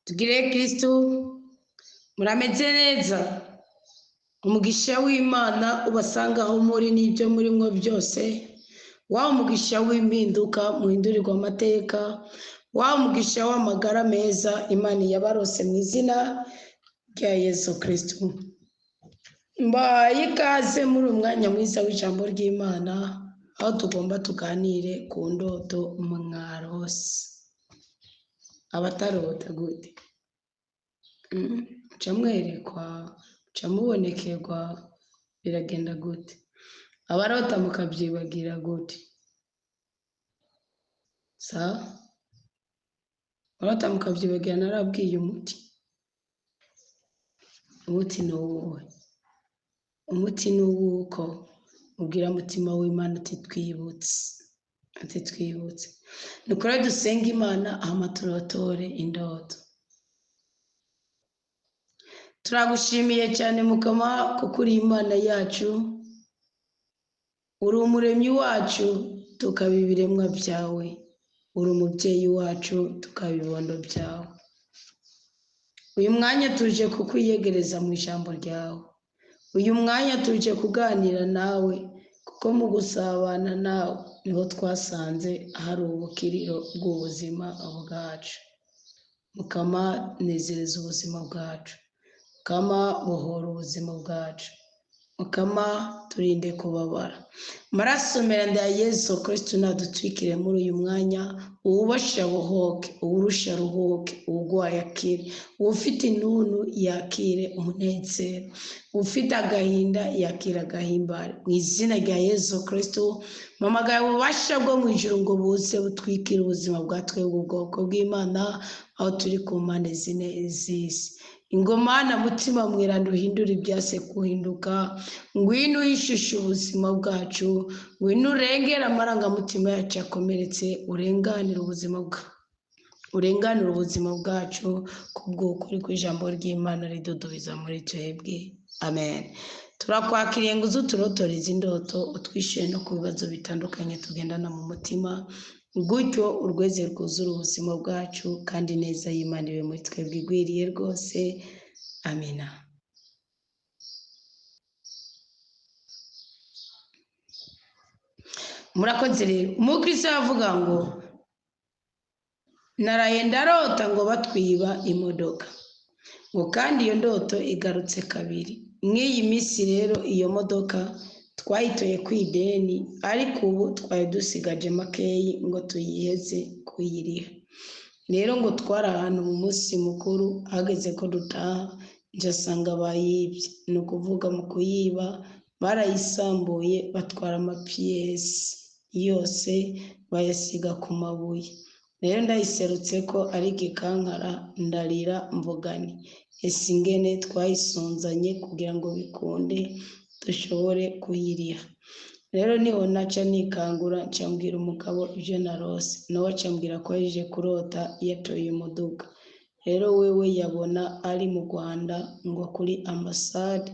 tugire Kristo murameze neza umugisha w'Imana ubasanga aho muri n'ibyo murimo byose wa umugisha w'impinduka muhindurirwa amateka wa umugisha w'amagara meza Imana yabarose mu izina rya Yesu Kristo. Mbaye ikaze muri umwanya mwiza w'ijambo ry'Imana aho tugomba tuganire ku ndoto mwarose. Abatarota gute camwerekwa camubonekerwa biragenda gute? Abarota mukabyibagira gute? Abarota mukabyibagira narabwiye umuti n'uwuhe? Umuti n'uwuko ubwira mutima w'Imana ati twibutse nukora dusenga Imana amaturotore indoto. Turagushimiye cyane Mukama kuko uri Imana yacu, uri umuremyi wacu tukaba ibiremwa byawe, uri umubyeyi wacu tukaba ibibondo byawe. Uyu mwanya tuje kukwiyegereza mu ijambo ryawe, uyu mwanya tuje kuganira nawe kuko mu gusabana nawe niho twasanze hari ubukiriro bw'ubuzima bwacu. Mukama nezereza ubuzima bwacu, Mukama bohora ubuzima bwacu, Mukama turinde kubabara. Maraso meranda ya Yesu Kristo nadutwikire muri uyu mwanya, ububasha buhoke, uburusha ruhoke, ubugwaye akire, ufite intuntu yakire umunezero, ufite agahinda yakira agahimbare. Mu izina rya Yesu Kristo mpamagaye ububasha bwo mu ijuru ngo buze butwikire ubuzima bwa twebwe ubwoko bw'Imana aho turi ku mpande zine z'isi. Ingoma na mutima mweranda uhindura ibyase kuhinduka, ngwino uyishushe ubuzima bwacu, ngwino urengera amarangamutima yacu akomeretse, urenganira ubuzima bwacu kubw'ukuri kw'ijambo ry'Imana ridudubiza muri twebwe. Amen. Turakwakiriye ngo uzuturotoreze indoto, utwishyure no ku bibazo bitandukanye tugendana mu mutima, gutyo urweze rwuzura ubuzima bwacu kandi neza y'Imana ibe muri twebwe igwiriye rwose. Amina. Murakoze rero. Umukristo avuga ngo naraye ndarota ngo batwiba imodoka, ngo kandi iyo ndoto igarutse kabiri. Mw'iyi minsi rero iyo modoka twayitoye ku ideni, ariko ubu twari dusigaje makeyi ngo tuyiheze kuyiriha. Rero ngo twari ahantu mu munsi mukuru, hageze ko dutaha nje asanga bayibye. Ni ukuvuga mu kuyiba barayisambuye batwara amapiyesi yose bayasiga ku mabuye. Rero ndayiserutse ko ari gikankara, ndarira mvugani ese ingene twayisunzanye kugira ngo bikunde dushobore kuyiriha. Rero niho naca nikangura ncambwira umugabo ibyo narose, nawe acambwira ko yaje kurota yatoye umuduga. Rero wewe yabona ari mu Rwanda ngo kuri ambasade,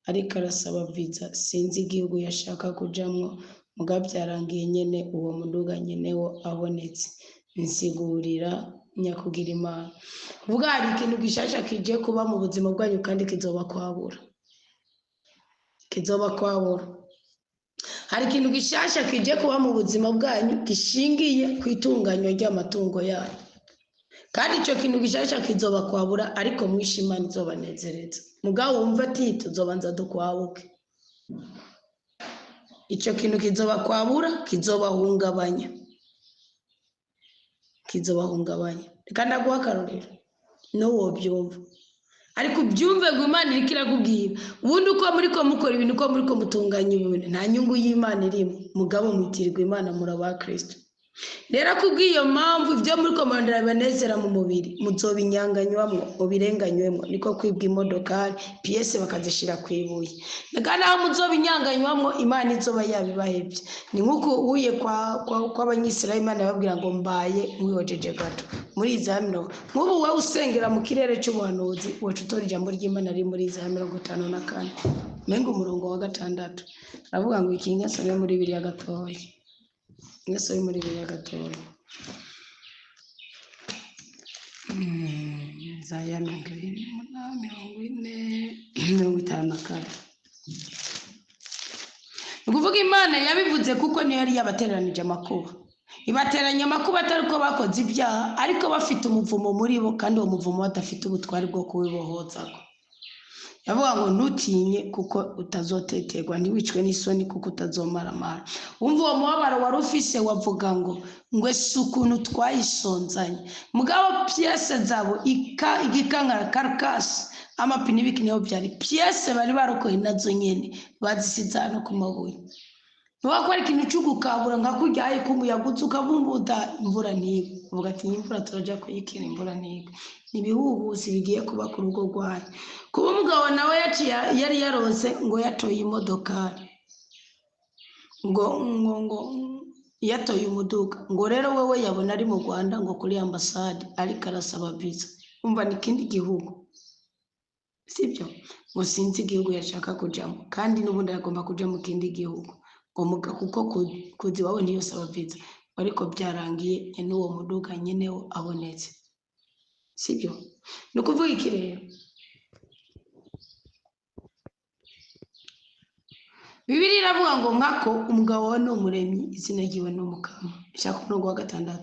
ariko arasaba visa, sinzi igihugu yashaka kujamwo, mugabo byarangiye nyene uwo muduga nyene wo abonetse. Nsigurira nyakugira Imana vuga hari ikintu gishasha kije kuba mu buzima bwanyu kandi kizoba kwabura. Hari ikintu gishasha kije kuba mu buzima bwanyu gishingiye ku itunganywa ry'amatungo yanyu, kandi icyo kintu gishasha kizoba kwabura, ariko mwishimana izobanezereza. Mugabo wumva ati tuzobanza dukwabuke. Icyo kintu kizoba kwabura, kizobahungabanya. Reka ndaguha akarorero n'uwo byumva, ariko byumve ngo Imana iriko irakubwira. Ubundi uko muriko mukora ibintu, uko muriko mutunganya ibintu, nta nyungu y'Imana irimo, mugabo mwitirirwa Imana muri aba Kristo. Rero kubw'iyo mpamvu ibyo muriko murondera bibanezera mu mubiri muzobinyanganywamwo, mubirenganywemo. Niko kwibwa imodokari piyese bakazishira ku ibuye, kandi aho muzobinyanganywamwo Imana izoba yabibahebye. Ni nk'uko uye kw'abanyisirayeli Imana yababwira ngo mbaye mwihojeje gato muri Izamiro. Nk'ubu wowe usengera mu kirere cy'ubuhanuzi, woca utora ijambo ry'Imana riri muri Izamiro 54 mengo umurongo wa 6, aravuga ngo iki ngasome muri Bibiliya gatoya. Ngasome muri Bibiliya gatoya. Isaya 28:54. Ukuvuga Imana yabivuze kuko niyo yari yabateranije amakuba. Ibateranya amakuba atari ko bakoze ibyaha ariko bafite umuvumo muri bo kandi uwo muvumo badafite ubutwari bwo kubibohozako. Yavuga ngo ntutinye kuko utazoteterwa, ntiwicwe n'isoni kuko utazomaramara. Umva uwo mubabaro wari ufise wavuga ngo ese ukuntu twayisonzanye. Mugabo piese zabo igikankara karkasi amapine ibikiniho byari piese bari barokoye nazo nyene bazisiza no ku mabuye. Ntiwakora ikintu cy'ugukabura nka kuryaye k'umuyaga ukabumbuta imvura ntigwe. Uvuga ati imvura turaja kuyikira imvura ntigwe. Ibihuhusi bigiye kuba ku rugo rwayo. Kuba umugabo nawe yari yarose ngo yatoye imodokari ngo yatoye umuduga ngo rero wewe yabona ari mu Rwanda ngo kuri ambasade ariko arasaba visa. Umva ni kindi gihugu sibyo ngo sinzi igihugu yashaka kujamo kandi n'ubundi yagomba kuja mu kindi gihugu ngo kuko kuzi wawe niyo saba visa ariko byarangiye n'uwo muduga nyene abonetse sibyo. Nukuvuga iki rero Bibiri iravuga ngo nkako umugabo we n'umuremyi izina ryiwe n'umukama. Ishaka umurongo wa 6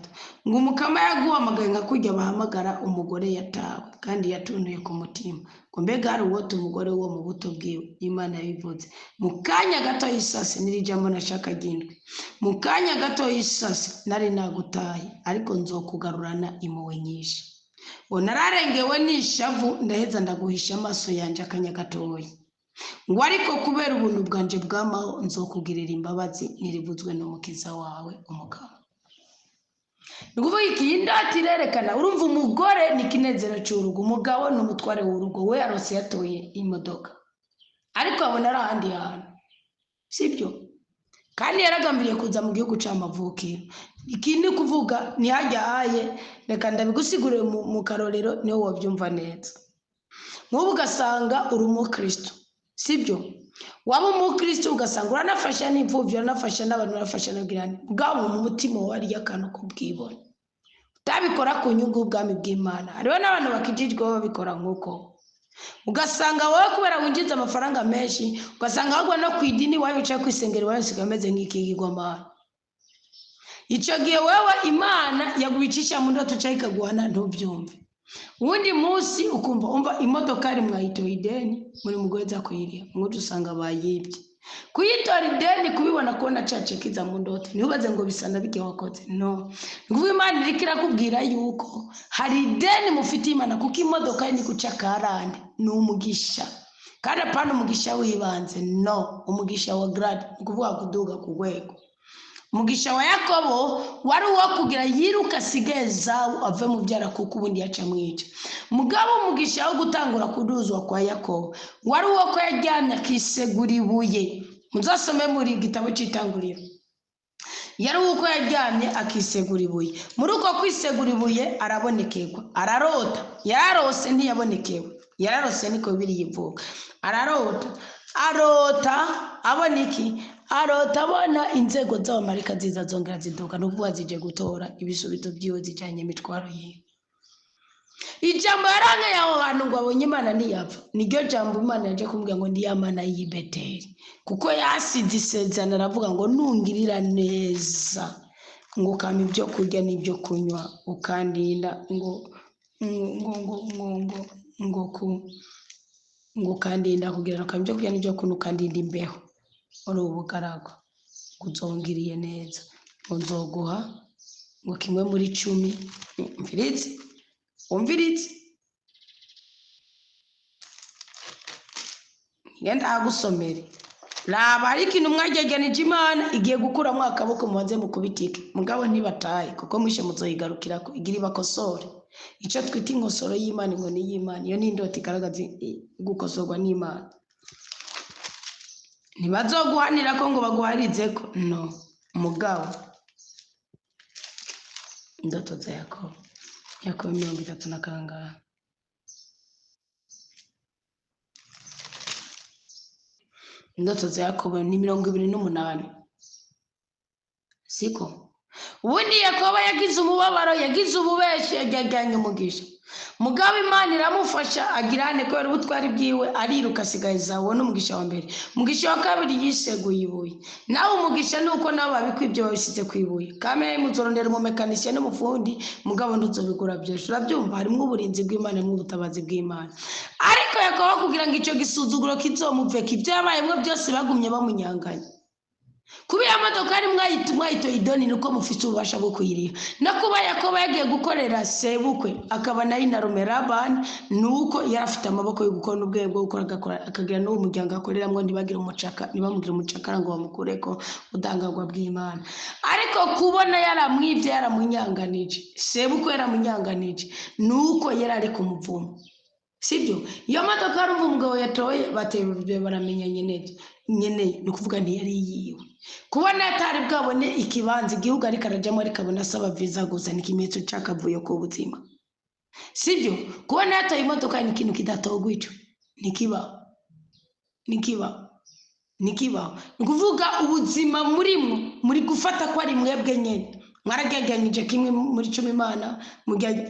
ngo umukama yaguhamagaye nka kujya bahamagara umugore yatawe kandi yatuntuye ku mutima ngo mbega ari uwote umugore wo mu buto bwiwe. Imana yabivuze mu kanya gato y'isasi nirijambo nashaka gindwe mu kanya gato y'isasi nari nagutaye ariko nzokugarurana impuhwe nyinshi. Ngo nararengewe n'ishavu ndaheza ndaguhisha amaso yanje akanya gatoya ngo ariko kubera ubuntu bwanje bwamaho nzokugirira imbabazi nirivuzwe n'umukiza wawe umugabo. Nukuvuga iki indati irerekana urumva umugore ni kinezero cy'urugo, umugabo ni umutware w'urugo. We yarose yatoye imodoka ariko abona ari ahandi hantu sibyo kandi yaragambiriye kuza mu gihugu c'amavukiro. Ikindi kuvuga ni hajya aye reka ndabigusigurire mu karorero niho wabyumva neza. Nk'ubu ugasanga uri umukristo sibyo waba umukristo ugasanga uranafasha n'imfuvyi uranafasha n'abantu urafasha n'abagirana bwabo mu mutima wari yakano kubwibona utabikora ku nyungu ubwami bw'Imana. Hariho n'abantu bakijijwe babikora nk'uko ugasanga wowe kubera winjiza amafaranga menshi ugasanga ahubwo no kwidini wawe bicaye kwisengera wawe sigameze nk'ikigirwamana. Ico gihe wewe Imana yagubicisha mu ndoto cyangwa ikaguhana ntubyumve. Ubundi munsi ukumva umva imodoka ari mwayitoye ideni muri mugweza kuyiriya mwuje usanga bayibye kuyitora ideni kubibona kubona cacekiza mu ndoto ntiubaze ngo bisana bige wakoze no. Nguvu Imana irikira kubwira yuko hari ideni mufite Imana kuko imodoka ni guca karande ni umugisha kandi apana umugisha wibanze no umugisha wa grade kuvuga kuduga ku rwego. Umugisha wa Yakobo wari uwo kugira yiruka sigeza ave mu byara kuko ubundi yaca mwica. Mugabo umugisha wo gutangura kuduzwa kwa Yakobo wari uwo ko yajyana kisegura ibuye. Muzasome muri gitabo cy'itanguriro. Yari uko yajyanye akisegura ibuye. Muri uko kwisegura ibuye arabonekerwa ararota yarose ntiyabonekewe yararose niko biri yivuga arota abona iki arota abona inzego z'abamarika ziza zongera ziduka n'uvuga zije gutora ibisubizo byiwe zijanye imitwaro yiwe. Ijambo yarange yaho hantu ngo abonye Imana ntiyapfa niryo jambo Imana yaje kumbwira ngo ndi Imana y'Ibeteli kuko yasize isezerano aravuga ngo nungirira neza ngo ukama ibyo kurya n'ibyo kunywa ukandinda ngo kandinda kugira ukama ibyo kurya n'ibyo kunywa ukandinda imbeho uri ubugarago kuzongiriye neza ngo nzoguha ngo kimwe muri 10 umviritse ngenda agusomere raba ariko intumwa yegeranije Imana igiye gukura mu akaboko mubanze mukubitike mugabo ntibataye kuko mwishe muzoyigarukira ko igira ibakosore. Ico twita inkosoro y'Imana ngo ni y'Imana iyo ni indoti igaragaza gukosorwa n'Imana. Ntibazoguhanira ko ngo baguharize ko no mugabo indoto za Yakobo 30 indoto za Yakobo ni 28 siko. Ubundi Yakobo yagize umubabaro yagize ububeshi yajyanye umugisha mugabo Imana iramufasha agirane kubera ubutwari bwiwe ariruka asigaye zawo n'umugisha wa mbere. Umugisha wa kabiri yiseguye ibuye. Nawe umugisha nuko nabo babikwibyo babisize ku ibuye. Kamere muzorondera umumekanisiye n'umufundi mugabo nduzobigura byose. Urabyumva harimo uburinzi bw'Imana n'ubutabazi bw'Imana. Ariko Yakobo kugira ngo icyo gisuzuguro kizomuveke ibyo yabayemwe byose bagumye bamunyanganya. Kubira modoka ari mwayito idoni nuko mufite ububasha bwo kuyiriha. No kuba Yakobo yagiye gukorera sebukwe akaba nari na Labani nuko yarafite amaboko yo gukora ubwenge bwo gukora akagira no umuryango akoreramo ntibagire ntibamugire umucakara ngo bamukureko udangagwa bw'Imana. Ariko kubona yaramwibye yaramunyanganije sebukwe yaramunyanganije nuko yarari kumuvuma. Sibyo iyo modoka ari umugabo yatoye baterurwe baramenya nyene nukuvuga ntiyari yiwe. Kubona atari bwabone ikibanza igihugu ariko arajyamo ariko abona asaba visa gusa n'ikimenyetso cy'akavuyo k'ubuzima. Sibyo kubona yatoye imodoka ni ikintu kidatogwa ico nikiba nukuvuga ubuzima muri gufata ko ari mwebwe nyene mwarageganyije kimwe muri 10 Imana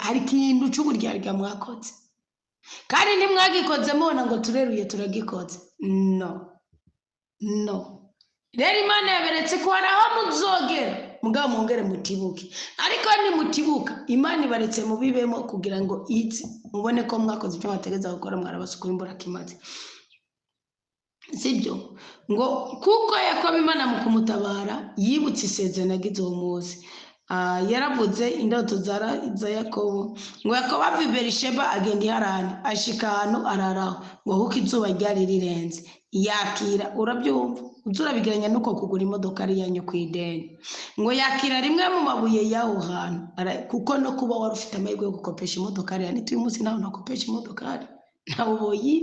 hari ikintu cy'uburyarya mwakoze kandi ntimwagikoze mubona ngo tureruye turagikoze. No rero Imana yaberetse ko hari aho muzogera mugabo mwongere mutibuke. Ariko nimutibuka Imana ibaretse mubibemo kugira ngo izi mubone ko mwakoze icyo mwategeza gukora mwarabasukura imbura kimaze. Sibyo ngo kuko Yakobo Imana mu kumutabara yibutse isezerano yagize uwo munsi. Yaravuze indoto za Yakobo ngo Yakobo ava i Berisheba agenda i Harani ashika ahantu araraho ngo kuko izuba ryari rirenze yakira. Urabyumva uzurabigiranya nuko kugura imodoka ari yanyu ku ideni ngo yakira rimwe mu mabuye y'aho hantu kuko no kuba wari ufite amahirwe yo gukopesha imodoka ari yani tuyu munsi nawe nakopesha imodoka ari nawe boyi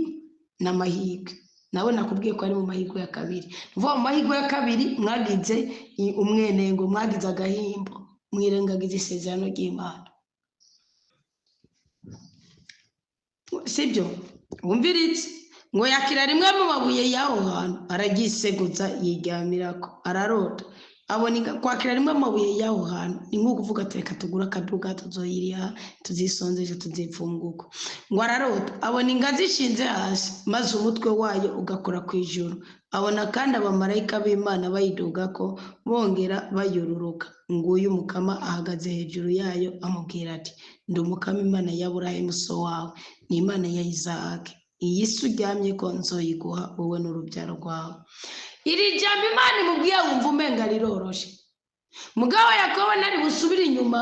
n'amahirwe nawe nakubwiye ko ari mu mahirwe ya kabiri. Vuba mu mahirwe ya kabiri mwagize umwenengo mwagize agahimbo mwirengagiza isezerano ry'Imana. Sibyo wumviritse ngo yakira rimwe mu mabuye y'aho hantu aragiseguza yiryamirako ararota abona kwakira rimwe mu mabuye y'aho hantu ni nko kuvuga reka tugura akaduga tuzoyiriha tuzisonzeje tuzipfunguko. Ngo ararota abona ingazi ishinze hasi maze umutwe wayo ugakora ku ijuru. Abona kandi abamarayika b'Imana bayiduga ko bongera bayururuka. Nguyu Mukama ahagaze hejuru yayo amubwira ati ndi Umukama Imana ya Aburahamu so wawe ni Imana ya Isaka. Iyi si uryamye ko nzoyiguha wowe n'urubyaro rwawe. Iri jambo Imana imubwiye wumva umenga riroroshe. Mugabo Yakobo nari busubira inyuma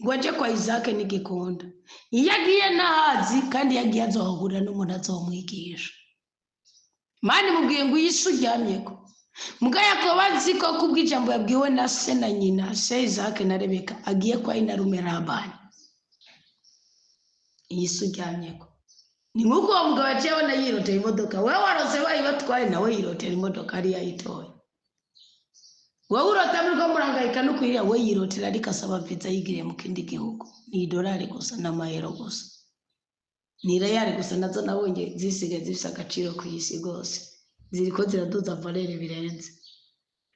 ngo aje kwa Isaka n'igikunda. Iyo agiye nahazi kandi yagiye azohura n'umuntu azomwigisha. Imana imubwiye ngo iyi si uryamye ko. Mugabo Yakobo azi ko kubw'ijambo yabwiwe na se na nyina se Isaka na Rebeka agiye kwa Labani. Iyi si uryamye ko. Ni nk'uko uwo mugabo yaciye abona yirotera imodoka. Wewe warose bayibatware nawe yirotera imodoka ari yayitoye. Wowe urota muri ko murangayika no kwiriya we yirotera ariko asaba visa yigiriye mu kindi gihugu. Ni dolari gusa n'amayero gusa. Ni reyali gusa nazo nabonye zisigaye zifite agaciro ku isi rwose. Ziriko ziraduza valere birenze.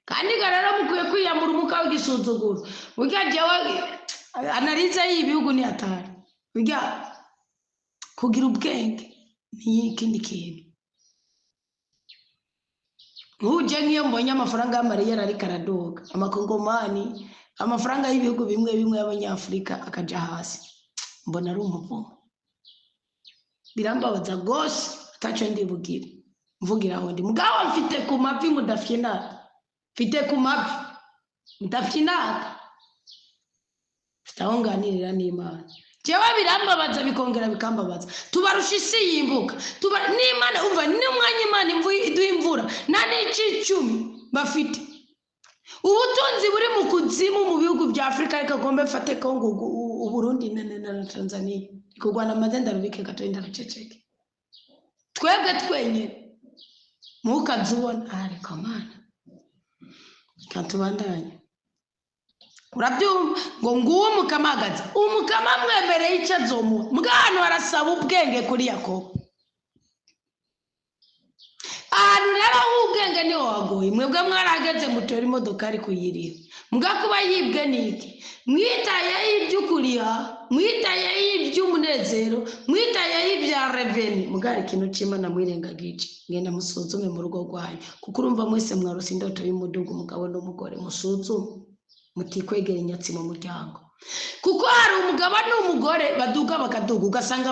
Kandi garara mukwiye kwiyamura umuka w'igisuzuguro. Burya jewe analize y'ibihugu ni atari. Burya kugira ubwenge ni ikindi kintu. Nkuje nk'iyo mbonye amafaranga y'Amariya ari karadoga amakongomani amafaranga y'ibihugu bimwe y'Abanyafrika akaja hasi mbona ari umuvumo. Birambabaza gose ataco ndibugire mvugira aho ndi mugabo mfite ku mavi mudafyina mfite ku mavi mudafyina tawonganirira n'Imana. Jewe birambabaza bikongera bikambabaza. Tubarusha isi yimbuka. N'Imana umva n'umwanya Imana iduha imvura nta n'icicumi bafite. Ubutunzi buri mu kuzimu mu bihugu bya Afrika ariko gombe fate Kongo Burundi na Tanzania. Ikugwana amazenda rubike gatoenda ruceceke. Twebwe twenyine mukazubona ariko Mana katubandanya. Urabyumva ngo nguwo Mukamagaza Umukama mwemereye icyo azomuha. Mugano arasaba ubwenge kuri Yakobo. Rero ubwenge niho wagoye. Mwebwe mwarageze mutora imodoka ari kuyiriha. Mugakuba yibwe niki mwitaye iby'ukuriha mwitaye y'iby'umunezero mwitaye y'ibya reveni mugari ikintu cy'Imana mwirengagije ngenda musuzume mu rugo rwanyu kuko urumva mwese mwarose indoto y'umudugu umugabo n'umugore musuzume mutikwegera inyatsi mu muryango kuko hari umugabo n'umugore baduga bakaduga ugasanga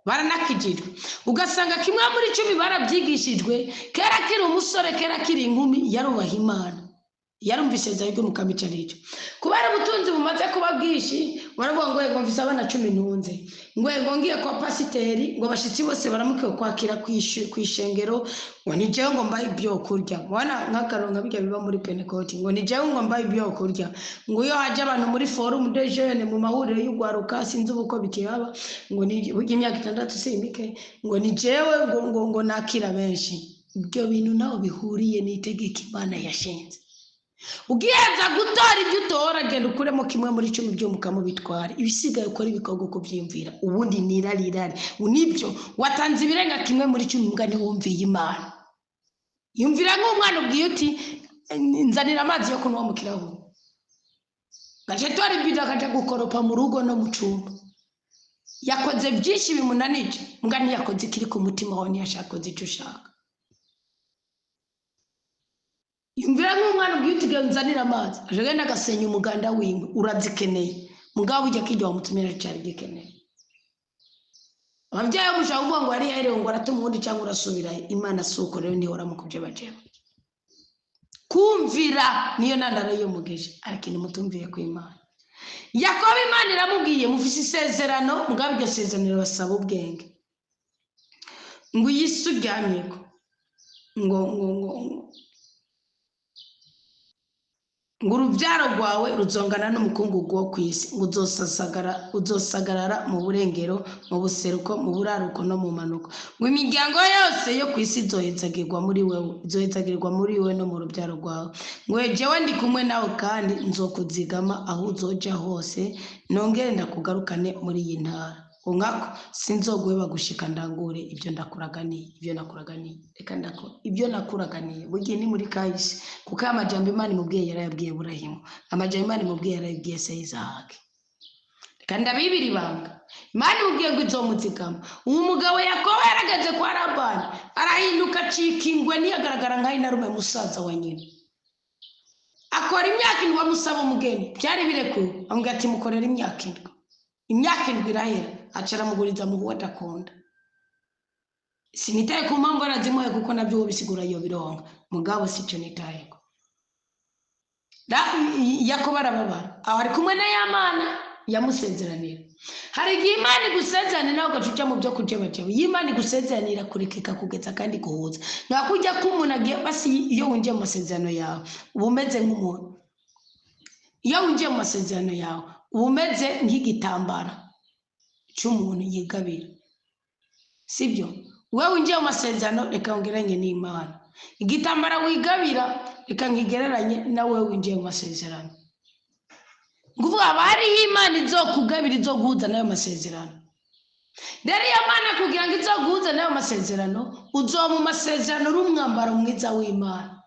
baranakijijwe ugasanga kimwe muri 10 barabyigishijwe kera kiri umusore kera kiri inkumi yarubaha Imana yarumvise zayo mukamica rico kubara ubutunzi bumaze kuba bwishi baravuga ngo mvise abana 10 ntunze ngo ngiye kwa pasiteri ngo bashitsi bose baramukiye kwakira kwishengero ngo ni jewe ngo mbaye ibyo kurya mwana nkakaronka bijya biba muri Pentecote ngo ni jewe ngo mbaye ibyo kurya ngo iyo haje abantu muri forum de jeune mu mahuriro y'ugwaruka sinzi ubuko bikiyaba ngo ni imyaka 6 simbike ngo ni jewe ngo nakira benshi ibyo bintu naho bihuriye n'itegeko Imana yashenze ugiheza gutora ibyo utora genda ukuremo kimwe muri 10 byo mukamubitwara ibisigaye ukora ibikorwa kubyimvira ubundi nirarirare unibyo watanze ibirenga kimwe muri 10 mbwa wumviye Imana yumvira nk'umwana ubwiye uti nzanira amazi yo kunywa mu kirahure gace tora ibyo akaje gukoropa mu rugo no mu cumba yakoze byinshi bimunanije mbwa ntiyakoze kiri ku mutima wawe ntiyashakoze icyo ushaka yumvira nk'umwana ubwiye uti nzanira amazi agenda agasenya umuganda w'ingwe urazikeneye mugabo ujya kijya wamutumira cyari gikeneye ababyeyi bamushaka kuvuga ngo ari yaherewe ngo aratuma ubundi cyangwa urasubira Imana suko rero ntihora mu kubyo bajema kumvira niyo ntandaro yo mugeje ariko ni mutumviye ku Imana Yakobo Imana iramubwiye mufise isezerano mugabo iryo sezerano basaba ubwenge ngo yisuryamyeko ngo urubyaro rwawe ruzongana n'umukungugu wo kwisi ngo uzosagarara mu burengero mu buseruko mu buraruko no mu manuko ngo imiryango yose yo kwisi izohezagirwa muri wewe no mu rubyaro rwawe ngo jewe ndi kumwe nawe kandi nzokuzigama aho uzoja hose nongere ndakugarukane muri iyi ntara ungako sinzoguheba gushika ndangure ibyo nakuraganiye reka ndako ibyo nakuraganiye bugiye ni muri kahise kuko amajambo Imana imubwiye yarayabwiye Burahimu amajambo Imana imubwiye yarayabwiye Isahaki reka ndabibiri banga Imana imubwiye ngo izomuzigama uwo mugabo Yakobo yaragaze kwa Labani arahinduka cikingwe niyagaragara nkaho inarume musaza wa nyina akora imyaka 7 bamusaba umugeni byari birekuwe ambwira ati mukorera imyaka 7 irahera acara muguriza mu huwa takunda sinitaye ku mpamvu arazimuye kuko nabyo uwo bisigura yo bironga mugabo sico nitayeko Yakobo arababara aho ari kumwe na Imana yamusezeranira hari igihe Imana igusezerana nawe ugacuca mu byo kujebajeba Imana igusezeranira kurekeka kugeza kandi guhuza nkakujya k'umuntu agiye basi iyo winjiye mu masezerano yawe uba umeze nk'umuntu iyo winjiye mu masezerano yawe uba umeze nk'igitambara cy'umuntu yigabira sibyo wewe winjiye mu masezerano reka ngeranye n'Imana igitambara wigabira reka nkigereranye na wewe winjiye mu masezerano nguvuga bari Imana izokugabira izoguhuza nayo masezerano rero Imana kugira ngo izoguhuza nayo masezerano uzo mu masezerano rumwambaro mwiza w'Imana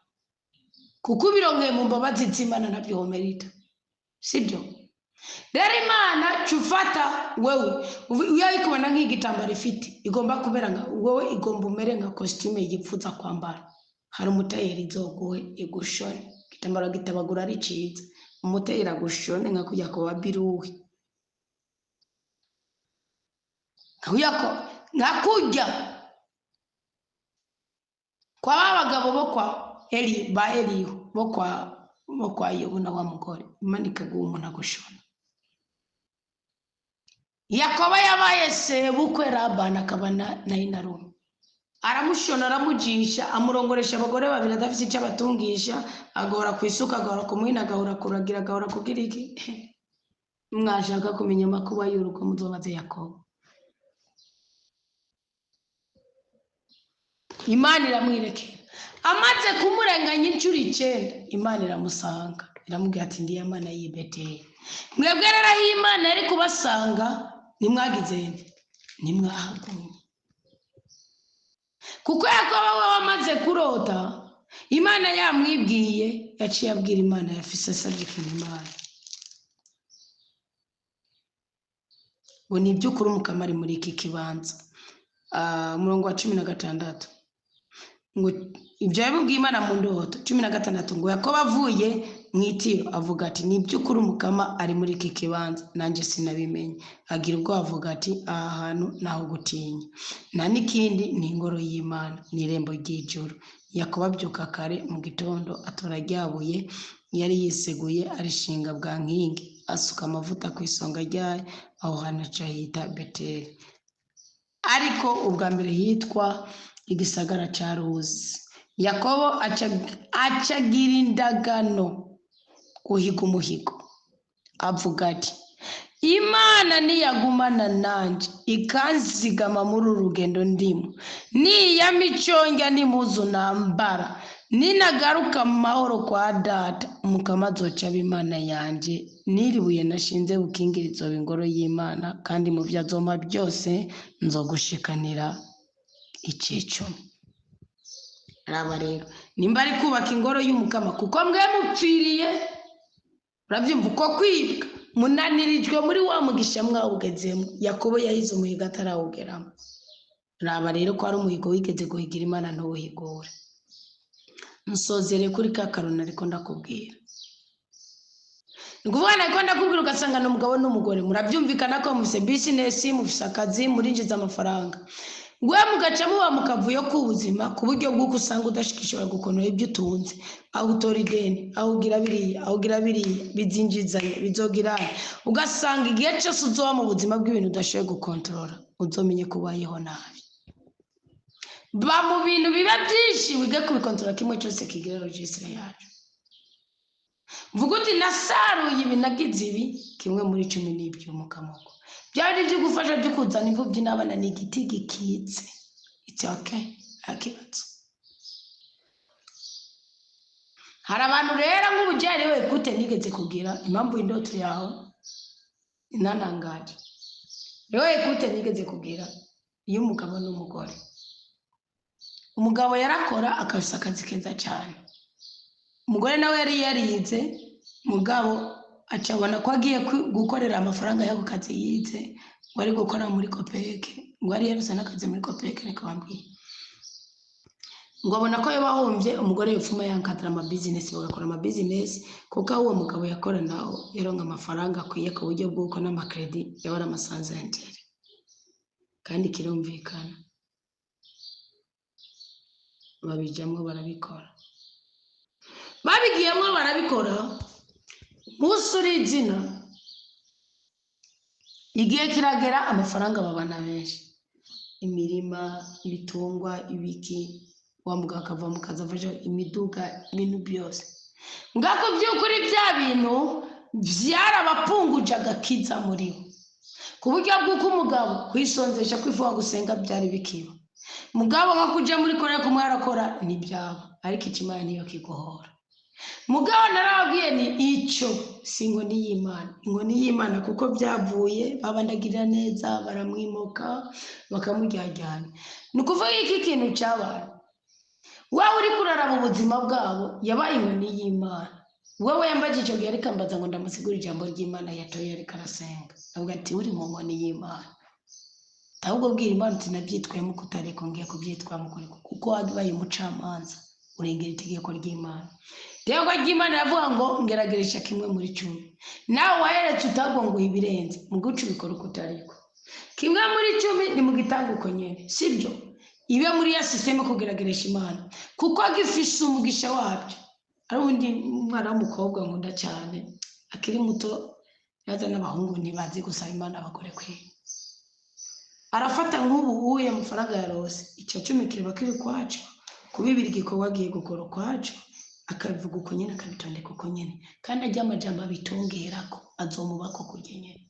kuko bironkeye mu mbabazi z'Imana nabyo homerita sibyo rero Imana cufata wewe iyo ikubona nk'igitambara ifite igomba kubera nka wewe igomba umere nka costume yipfuza kwambara hari umutayeri izoguhe igushone igitambara gitabagura ari ciza umutayeri agushone nka kujya kwa biruhi nka kujya kwa abagabo bo kwa Elihu bo kwa Yobu na wa mugore Imana ikaguha umuntu agushona Yakobo yabaye sebukwe Labani akaba na inarume aramushona aramujisha amurongoresha abagore babiri adafite icyo abatungisha agahora ku isuka agahora ku muhina agahora kuragira agahora kugira iki mwashaka kumenya amakuba y'urugo muzobaze Yakobo Imana iramwirekera amaze kumurenganya inshuro 9 Imana iramusanga iramubwira ati ndiye Imana y'Ibeteli mwebwe rero Imana yari kubasanga nimwagize nimwahagumye kuko Yakobo wamaze kurota Imana yamwibwiye yaciye abwira Imana yafise asabye Imana ngo ni iby'ukuri umukama ari muri iki kibanza. Umurongo wa 16 ngo ibyo yabibwiye Imana mu ndoto. 16 ngo Yakobo avuye mu Itiro avuga ati ni iby'ukuri umukama ari muri iki kibanza, nanjye sinabimenye. Agira ubwo avuga ati aha hantu naho gutinya, nta n'ikindi ni ingoro y'Imana, ni irembo ry'ijuru. Yakobo abyuka kare mu gitondo, atora ryabuye yari yiseguye, arishinga bwa nkingi, asuka amavuta ku isonga ryayo, aho hantu aca hita Beteli, ariko ubwa mbere hitwa igisagara ca Luzi. Yakobo acagira indagano guhiga umuhigo, avuga ati Imana niyagumana nanje ikanzigama muri urugendo ndimo, niyama iconga n'impuzu nambara, ninagaruka mu mahoro kwa data, umukama azoca aba Imana yanje, n'iribuye nashinze bukingira izoba ingoro y'Imana, kandi mu vyo azompa byose nzogushikanira icicumi. Raba rero nimba ari kubaka ingoro y'umukama, kuko mwe mupfiriye, uravyumva uko kwibwa munanirijwe muri wa mugisha mwawugezemo. Yakobo yahize umuhigo atarawugeramo. Raba rero ko ari umuhigo wigeze guhigira Imana ntuwuhigure. Musozere kuri ka karona ariko ndakubwira, Nguvuga nako ndakubwira ugasanga n'umugabo n'umugore murabyumvikana ko mufise business, mufise akazi, murinjiza amafaranga. Gwe mugaca muba mukavuyo k'ubuzima ku buryo bw'uko usanga udashikishobora gukonora ibyo utunze, aho utora ideni, aho ugira biriya bizinjizanye bizogira, ugasanga igihe cyose uzoba mu buzima bw'ibintu udashoboye gukontorora, uzomenye ko ubayeho nabi. Ba mu bintu biba byinshi wige kubikontorora, kimwe cyose kigira registre yacu. Mvuga uti nasaruye ibi nagize ibi, kimwe muri 10 n'iby'umukamoko byari byo gufasha byo kuzana imvubyi n'abana, ni igiti gikitse. It's okay, akibatse. Hari abantu rero nk'ubujyari we gute nigeze kugira impamvu indoto yawe inanangaje. Wewe gute nigeze kugira iyo umugabo n'umugore, umugabo yarakora akafisa akazi keza cyane, umugore nawe yari yarize, mugabo acabona ko agiye gukorera amafaranga y'ako kazi yize, ngo ari gukora muri Kopeke, ngo ari yaruse n'akazi muri Kopeke, niko bambwiye. Ngo abona ko yabahombye, umugore yopfuma yankatira ama business, bagakora ama business, kuko uwo mugabo yakora naho yaronka amafaranga akwiye ku buryo bw'uko n'amakredi yabara amasanzantere, kandi kirumvikana babijamwe barabikora. Babigiyemo barabikora, musuri izina, igihe kiragera amafaranga babana benshi, imirima, ibitungwa, ibiki, wa mugabo akava mu kazi afashe imiduga, ibintu byose. Ngako by'ukuri bya bintu byarabapunguje agakiza muri bo, ku buryo bw'uko umugabo kwisonzesha kwifuza gusenga byari bikiba. Mugabo nko kuja muri Korea kumwe arakora n'ibyabo, ariko ikimana niyo kiguhora. Mugabo narabwiye ni icyo si inkoni y'Imana, inkoni y'Imana kuko byavuye babandagirira neza, baramwimoka bakamujyajyana. Ni ukuvuga iki kintu cyabaye, wowe uri kurara mu buzima bwabo yabaye inkoni y'Imana. Wowe yambaje icyo gihe ariko ambaza ngo ndamusigura ijambo ry'Imana yatoye ariko arasenga, avuga ati uri mu nkoni y'Imana. Ahubwo bwira Imana uti nabyitwayemo kutareko ngiye kubyitwamo kuko wabaye umucamanza urengera itegeko ry'Imana. Itegeko ry'Imana yavuga ngo ngerageresha kimwe muri 10, nawe waheretse utagongo ibirenze mu guca ubikora kutariko. Kimwe muri 10 ni mu gitanguko nyene, sibyo? Ibe muri ya system kugerageresha Imana kuko agifisha umugisha wabyo. Ari undi mwana w'umukobwa nkunda cyane, akiri muto, yaza n'abahungu ntibazi gusaba Imana abagore kwe. Arafata nk'ubu uye amafaranga yarose, icyo 10 kiba kiri kwacu, kubibiri gikorwa agiye gukora kwacu, akabivuga uko nyene akabitondeka uko nyene, kandi ajya amajambo abitongerako azomubako kurya nyene.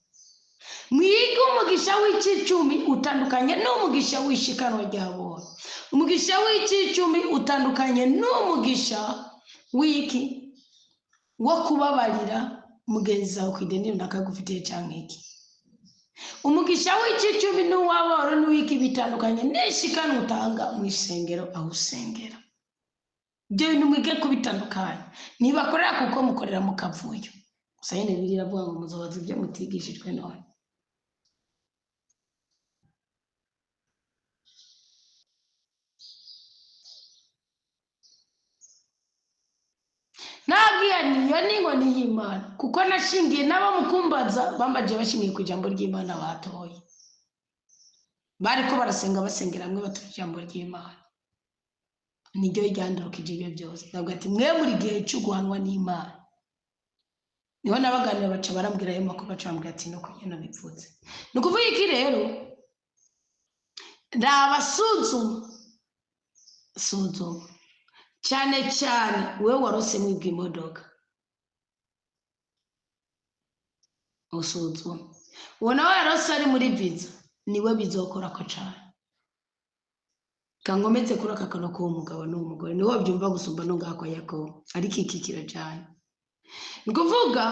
Mwiga umugisha w'icicumi utandukanye n'umugisha w'ishikanwa ryabo. Umugisha w'icicumi utandukanye n'umugisha w'iki wo kubabarira mugenzi wawe kwideni ndakagufitiye canke iki. Umugisha w'icicumi n'uwaboro n'uwiki bitandukanye n'ishikanwa utanga mu isengero aho usengera. Ibyo bintu mwige kubitandukanya, ntibakorera kuko mukorera mu kavuyo gusa. Nyene biriravuga ngo muzobaza ibyo mutigishijwe none. niyo n'inkoni y'Imana kuko nashingiye n'abo mukumbaza bambaje bashingiye ku ijambo ry'Imana batoye bariko barasenga basengera hamwe batura ijambo ry'Imana niryo ryandurukije ibyo byose ntabwo ati mwe muri gihe cyo guhanwa n'Imana niho nabaganira baca barambwira ayo makuru baca bambwira ati no kugenda bipfutse ni ukuvuga iki rero suzuma cyane cyane wewe warose mwibwa imodoka usuzuma uwo nawe yarose ari muri visa niwe bizokora ko cyane kangometse kuri aka kano k'uwo mugabo n'uwo mugore niwe wabyumva gusumba no ngako Yakobo ariko iki kirajyanye ni kuvuga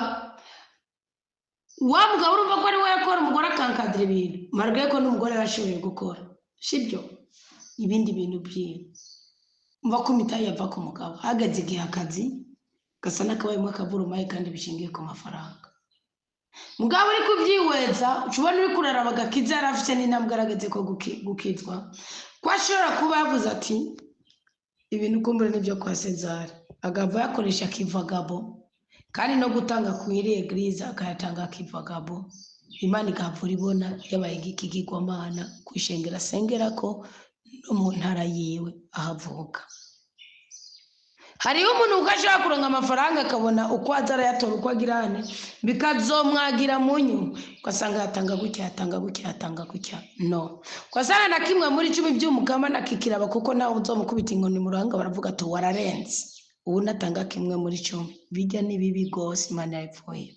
wa mugabo urumva ko ari we yakora umugore akankadira ibintu marwe ko n'umugore yashoboye gukora sibyo ibindi bintu byinshi mva ko mitaye yava ku mugabo hagaze igihe akazi gasa n'akabayemo akavurumaye kandi bishingiye ku mafaranga mugabo uri kubyihweza ucubona uri kurara bagakiza yarafite n'intambwe arageze ko gukizwa ko ashobora kuba yavuze ati ibintu kumbure n'ibyo kwa Cesar agava yakoresha kivagabo kandi no gutanga ku iri eglise akayatanga kivagabo Imana igavura ibona yabaye igikigirwamana kwishengera sengera ko no mu ntara yiwe ahavuka hariho umuntu ukashaka kuronka amafaranga akabona uko azara yatora uko agirane bikazomwagira munyu ugasanga yatanga gutya no ugasanga na kimwe muri 10 by'umukama nakikiraba kuko nawe uzomukubita inkoni muranga baravuga ati wararenze ubu natanga kimwe muri 10 bijya nibibi gose Imana yapfuye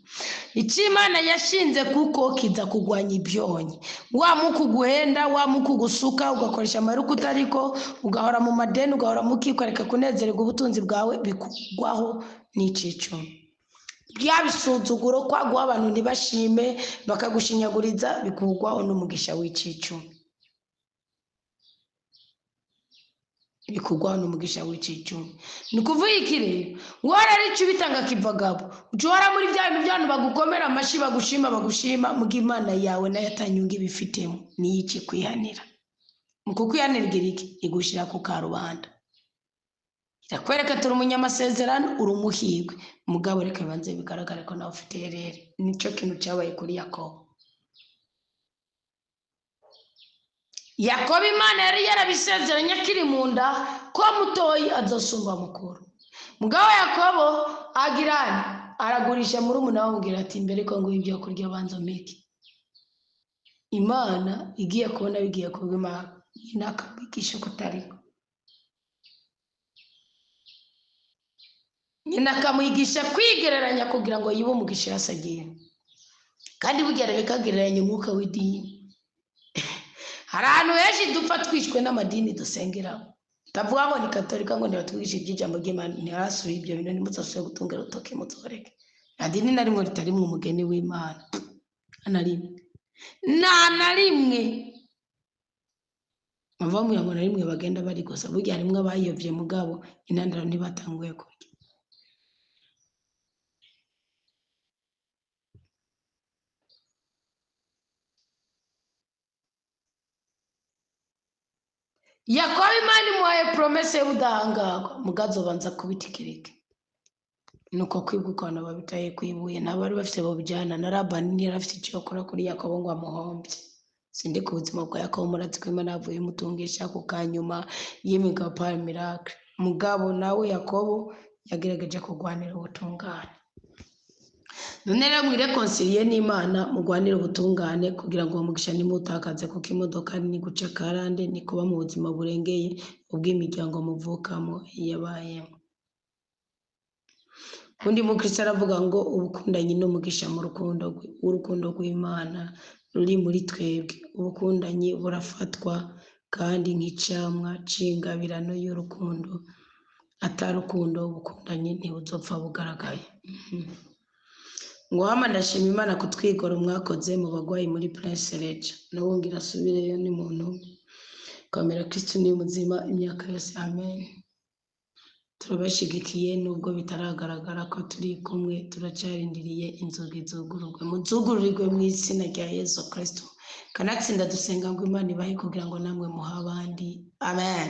Imana yashinze kuko kiza kugwanya ibyonyi wa mukuguhenda wa mukugusuka ugakoresha amaruko utariko ugahora mu madeni ugahora mukikwereka kunezererwa ubutunzi bwawe bikugwaho n'icico byabisuzuguro kwagwa abantu ntibashime bakagushinyaguriza bikugwaho n'umugisha w'icico bikugwaho n'umugisha w'icico ni kuvuga iki rero warari cyo bitanga kivagabo ujora muri bya bintu byanu bagukomera amashi bagushima mu Imana yawe nayo atanyunga ibifitemo ni iki kwihanira muko kwihanirgira iki igushira ku karubanda irakwereka turi umunyamasezerano uri umuhigwe mugabo reka banze bigaragara ko nawe ufite rere nico kintu cyabaye kuri Yakobo Imana yari yarabisezeranye akiri mu nda ko mutoyi azosumba mukuru mugabo Yakobo agirana aragurisha muri umuntu wamubwira ati mbere ko ngo ibyo kurya banzo meke Imana igiye kubona bigiye kubima inakabigisha kutariko nakamuyigisha kwigereranya kugira ngo yibe umugisha yasagiye kandi bugera bikagereranya umwuka w'idini harano yeshi dupfa twishwe n'amadini dusengera tavuga ngo ni katolika ngo nibatwigisha iby'ijambo ry'Imana ntihasuye ibyo bintu nimutasuye gutungera utoke muzoreke adini narimwe ritari mu mugeni w'Imana narimwe mva mu yango narimwe bagenda bari gusa burya harimwe abayovye mugabo intandaro ntibatanguye kurya Yakobo Imana imuhaye promesse y'ubudahangarwa mugazo banza kubitikirike nuko kwibukana babitaye kwibuye nabari bafite babujyana na Labani yarafite icyo akora kuri Yakobo ngo amuhombye sinde ku buzima bwa Yakobo muratsi ko Imana yavuye mutungisha ku kanyuma y'imiga par miracle mugabo nawe Yakobo yagerageje kugwanira ubutungane none rero mwireconcilier n'Imana mugwanira ubutungane kugira ngo umugisha nimutakaze kuko imodoka ni guca karande ni kuba mu buzima burengeye ubw'imiryango muvukamo yabayemo undi mukristo aravuga ngo ubukundanye n'umugisha mu urukundo rw'Imana ruri muri twebwe ubukundanye burafatwa kandi nk'icamwa c'ingabirano y'urukundo atarukundo ubukundanye ntibuzopfa bugaragaye ngo ndashima Imana kutwigora mwakoze mu bagwayi muri Prince Regis nabongira asubireyo ni muntu kamera Kristo ni muzima imyaka yose amen turabashigikiye nubwo bitaragaragara ko turi kumwe turacarindiriye inzugi zugururwe muzugururirwe mu izina rya Yesu Kristo kanatsinda dusenga ngo Imana ibahe kugira ngo namwe muhabandi amen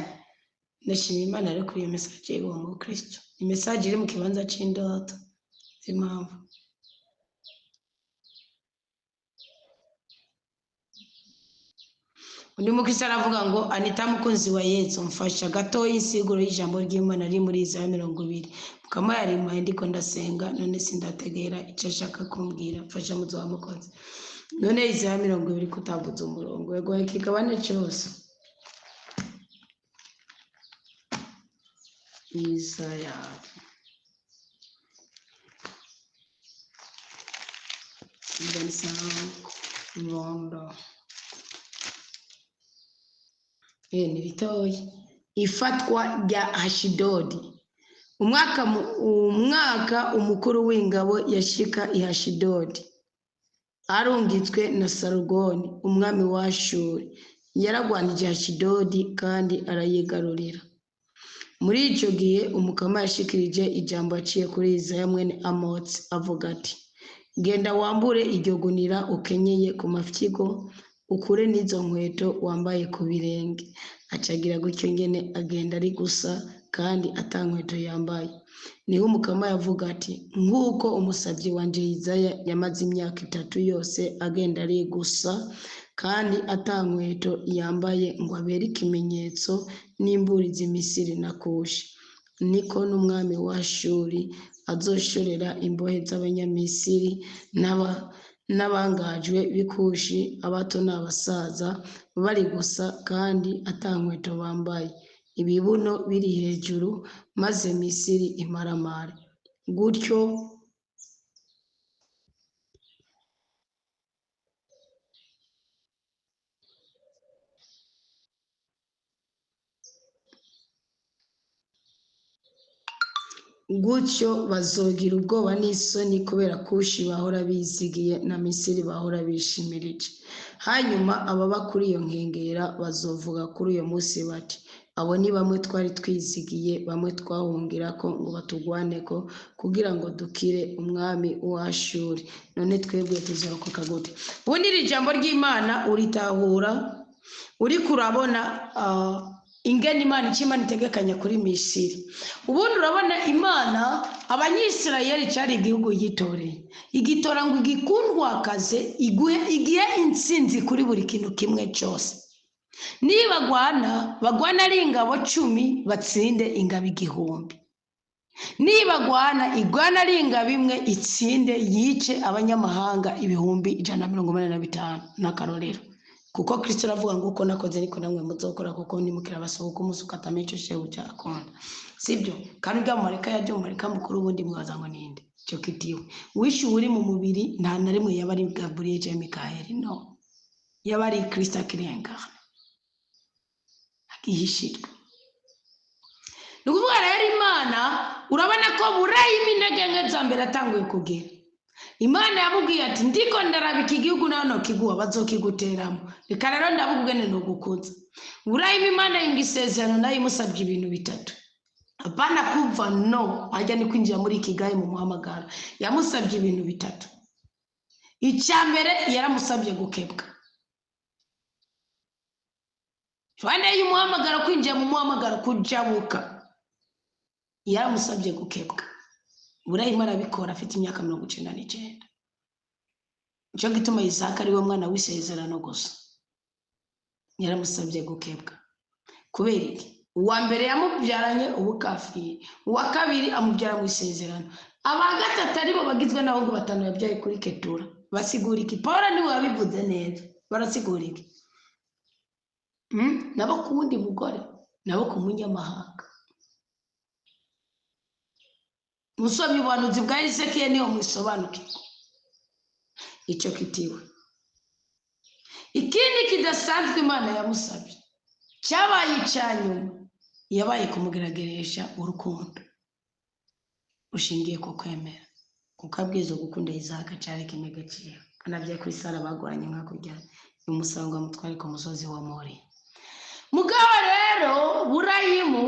ndashima Imana rero kuri iyo message y'uwo mu Kristo imessage iri mu kibanza c'indoto impamvu undi mukristo aravuga ngo Anita mukunzi wa Yesu mfasha gatoya insiguro y'ijambo ry'Imana ari muri Isaya 20 mukama yari muhaye ndiko ndasenga none sindategera icyo ashaka kumbwira mfasha muzo wa mukunzi none Isaya 20 kutavuza umurongo yego kikabane cyose Isaya Rondo ni bitoya ifatwa rya Ashidodi umwaka umukuru w'ingabo yashika i Ashidodi arungitswe na Sarugoni umwami wa Ashuri yaragwanije Ashidodi kandi arayigarurira muri icyo gihe umukama yashikirije ijambo aciye kuri Isaya mwene Amotsi avuga ati genda wambure iryo gunira ukenyeye ku mafyigo ukure n'izo nkweto wambaye ku birenge acagira gutyo ngene agenda ari gusa kandi atankweto yambaye niho umukama yavuga ati nk'uko umusabyi wanje Isaya yamaze imyaka 3 yose agenda ari gusa kandi atankweto yambaye ngo abere ikimenyetso n'imburi z'imisiri na Kushi niko n'umwami wa Ashuri azoshorera imbohe z'abanyamisiri n'abangajwe bikushi abato n'abasaza bari gusa kandi atankweto bambaye ibibuno biri hejuru maze Misiri imaramare gutyo bazogira ubwoba n'isoni kubera Kushi bahora bizigiye na Misiri bahora bishimirije hanyuma ababa kuri iyo nkengera bazovuga kuri uyo munsi bati abo ni bamwe twari twizigiye bamwe twahungira ko ngo batugwaneko kugira ngo dukire umwami wa Ashuri none twebwe tuzarokoka gute ubundi iri jambo ry'Imana uritahura uri kurabona ingene Imana ikimana itegekanya kuri Misiri ubundi urabona Imana abanyisirayeli cyari igihugu yitoreye igitora ngo igikundwakaze igihe intsinzi kuri buri kintu kimwe cyose niba bagwana ari ingabo 10 batsinde ingabo 1000 niba igwana ari ingabo imwe itsinde yice abanyamahanga 145 n'akarorero kuko Kristo aravuga ngo uko nakoze niko namwe muzokora kuko nimukira basohoka umusuka atamenye shehu cyakona sibyo kandi bwamareka yaje mareka mukuru ubundi mwaza ngo ninde cyo kitiwe wishu uri mu mubiri nta na rimwe yabari Gabriel je Mikael no yabari Kristo akirenga akihishirwa nukuvuga rero Imana urabona ko burayimi intege za mbere atanguye kugera Imana yabubwiye ati ndiko ndarabika igihugu nano kiguha bazokiguteramo reka rero ndabubwene no gukuza burayimi Imana yingisezerano nayo imusabye ibintu bitatu apana kumva no ajya ni kwinjira muri ikigaye mu muhamagara yamusabye ibintu bitatu icyambere yaramusabye gukebwa Fane y'umuhamagara kwinjira mu muhamagara kujabuka yaramusabye gukebwa burayimi arabikora afite imyaka 99 cyo gituma Isaka ari we mwana w'isezerano gusa yaramusabye gukebwa kubera iki uwa mbere yamubyaranye ubukafiri uwa kabiri amubyara mu isezerano abagatatu ari bo bagizwe n'abahungu 5 yabyaye kuri Ketura basigura iki Paul niwe wabivuze neza barasigura iki nabo kundi mugore nabo kumunyamahanga musomye ubuhanuzi bwa Ezekiel niho mwisobanukirwa icyo kitiwe ikindi kidasanzwe Imana yamusabye cyabaye icyanyuma yabaye kumugerageresha urukundo ushingiye ku kwemera kuko abwizo gukunda Isaka cyari kimwe gaciro kanabye kuri Sara bagwanye nka kujya umusanga mutwari ku musozi wa Mori mugabo rero burayimu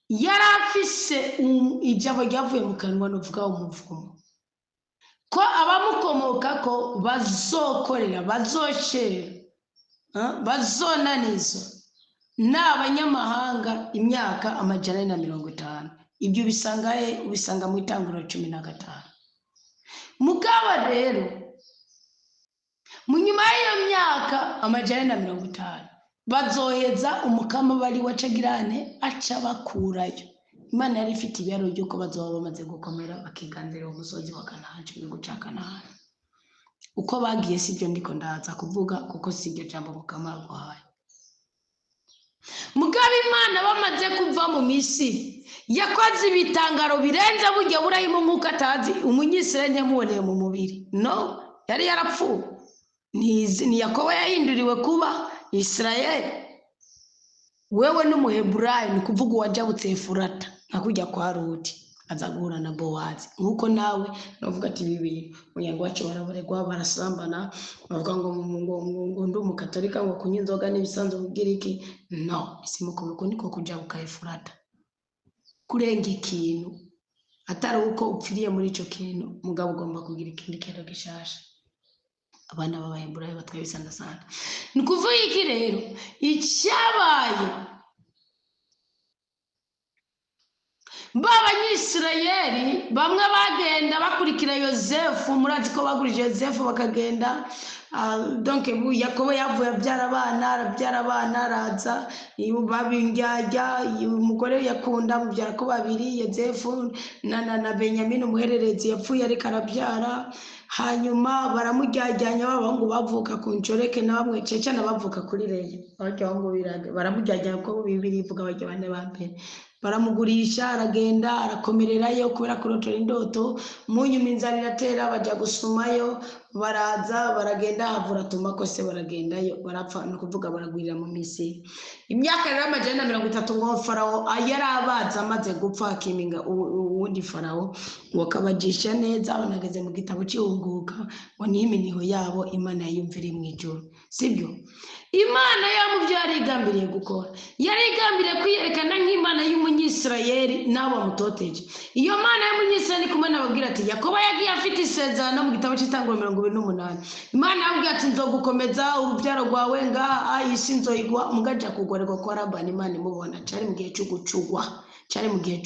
yarafise ijabo ryavuye mu kanwa n'uvuga umuvumo ko abamukomoka ko bazokorera bazoshera bazonanizo n'abanyamahanga imyaka 150 ibyo ubisanga mu Itanguriro 15. Mugabo rero mu nyuma y'iyo myaka 150 bazoheza umukama bari wacagirane aca bakurayo. Imana yari ifite ibiyaro by'uko bazoba bamaze gukomera bakiganira umusozi wa Kanani, igihugu cya Kanani. Uko bagiye sibyo ndiko ndaza kuvuga kuko sibyo jambo mukama aguhaye. Mugabo Imana bamaze kuva mu Misiri yakoze ibitangaro birenze burya Burayimu nk'uko atazi umunyisirayeli yamuboneye mu mubiri. No, yari yarapfuye. Ni Yakobo yahinduriwe kuba Israeli. Wewe n'umuheburayo ni kuvuga uwajabutse Efurata nka kujya kwa Rudi aza guhura na Bowazi. Nkuko nawe navuga ati bibi umuryango wacu barabaregwa barasambana bavuga ngo ndi umukatolika ngo kunywa inzoga n'ibisanzwe kugira iki. No, isimuko niko kujabuka Efurata. Kurenga ikintu atari uko upfiriye muri ico kintu mugabo ugomba kugira ikindi kintu gishasha. Abana b'Abaheburayo batwabisana. Ni kuvuga iki rero icyabaye b'Abanyisirayeli bamwe bagenda bakurikira Yosefu. Murazi ko bagurije Yosefu bakagenda donc Yakobo yavuye abyara abana araza babingyajya. Umugore yakunda mubyara ko babiri Yosefu na Benyamini umuhererezi yapfuye ariko arabyara. Hanyuma baramujyajyanya b'abahungu bavuka ku ncoreke na bamwe cece nabavuka kuri Leya. Abahungu biraga baramujyajyanya ko bibiri ivuga bajya bane bambere. Baramugurisha aragenda arakomererayo kubera kurotora indoto. Munyuma inzara iratera bajya gusumayo baraza baragenda havura tumako se baragendayo barapfa. No kuvuga baragwirira mu Misiri. Imyaka rero 130 ngo Farawo yarabaza amaze gupfa akiminga uwundi Farawo wakabajisha neza. Banageze mu gitabo cy'ihunguka ngo n'iminiho yabo Imana yumvira mu ijuru. Sibyo Imana yamuvyo yarigambiriye gukora, yarigambiriye kwiyerekana nk'Imana y'umunyisirayeli n'abo mutoteje. Iyo Mana y'umunyisirayeli kumana babwira ati Yakobo yagiye afite isezerano mu gitabo cy'Itanguriro 28. Imana yabwira ati nzogukomeza urubyaro rwawe ngaha isi nzoyigwa mugaja kugorerwa kwa Labani. Imana imubona cyari mu gihe cy'ugucugwa, cyari mu gihe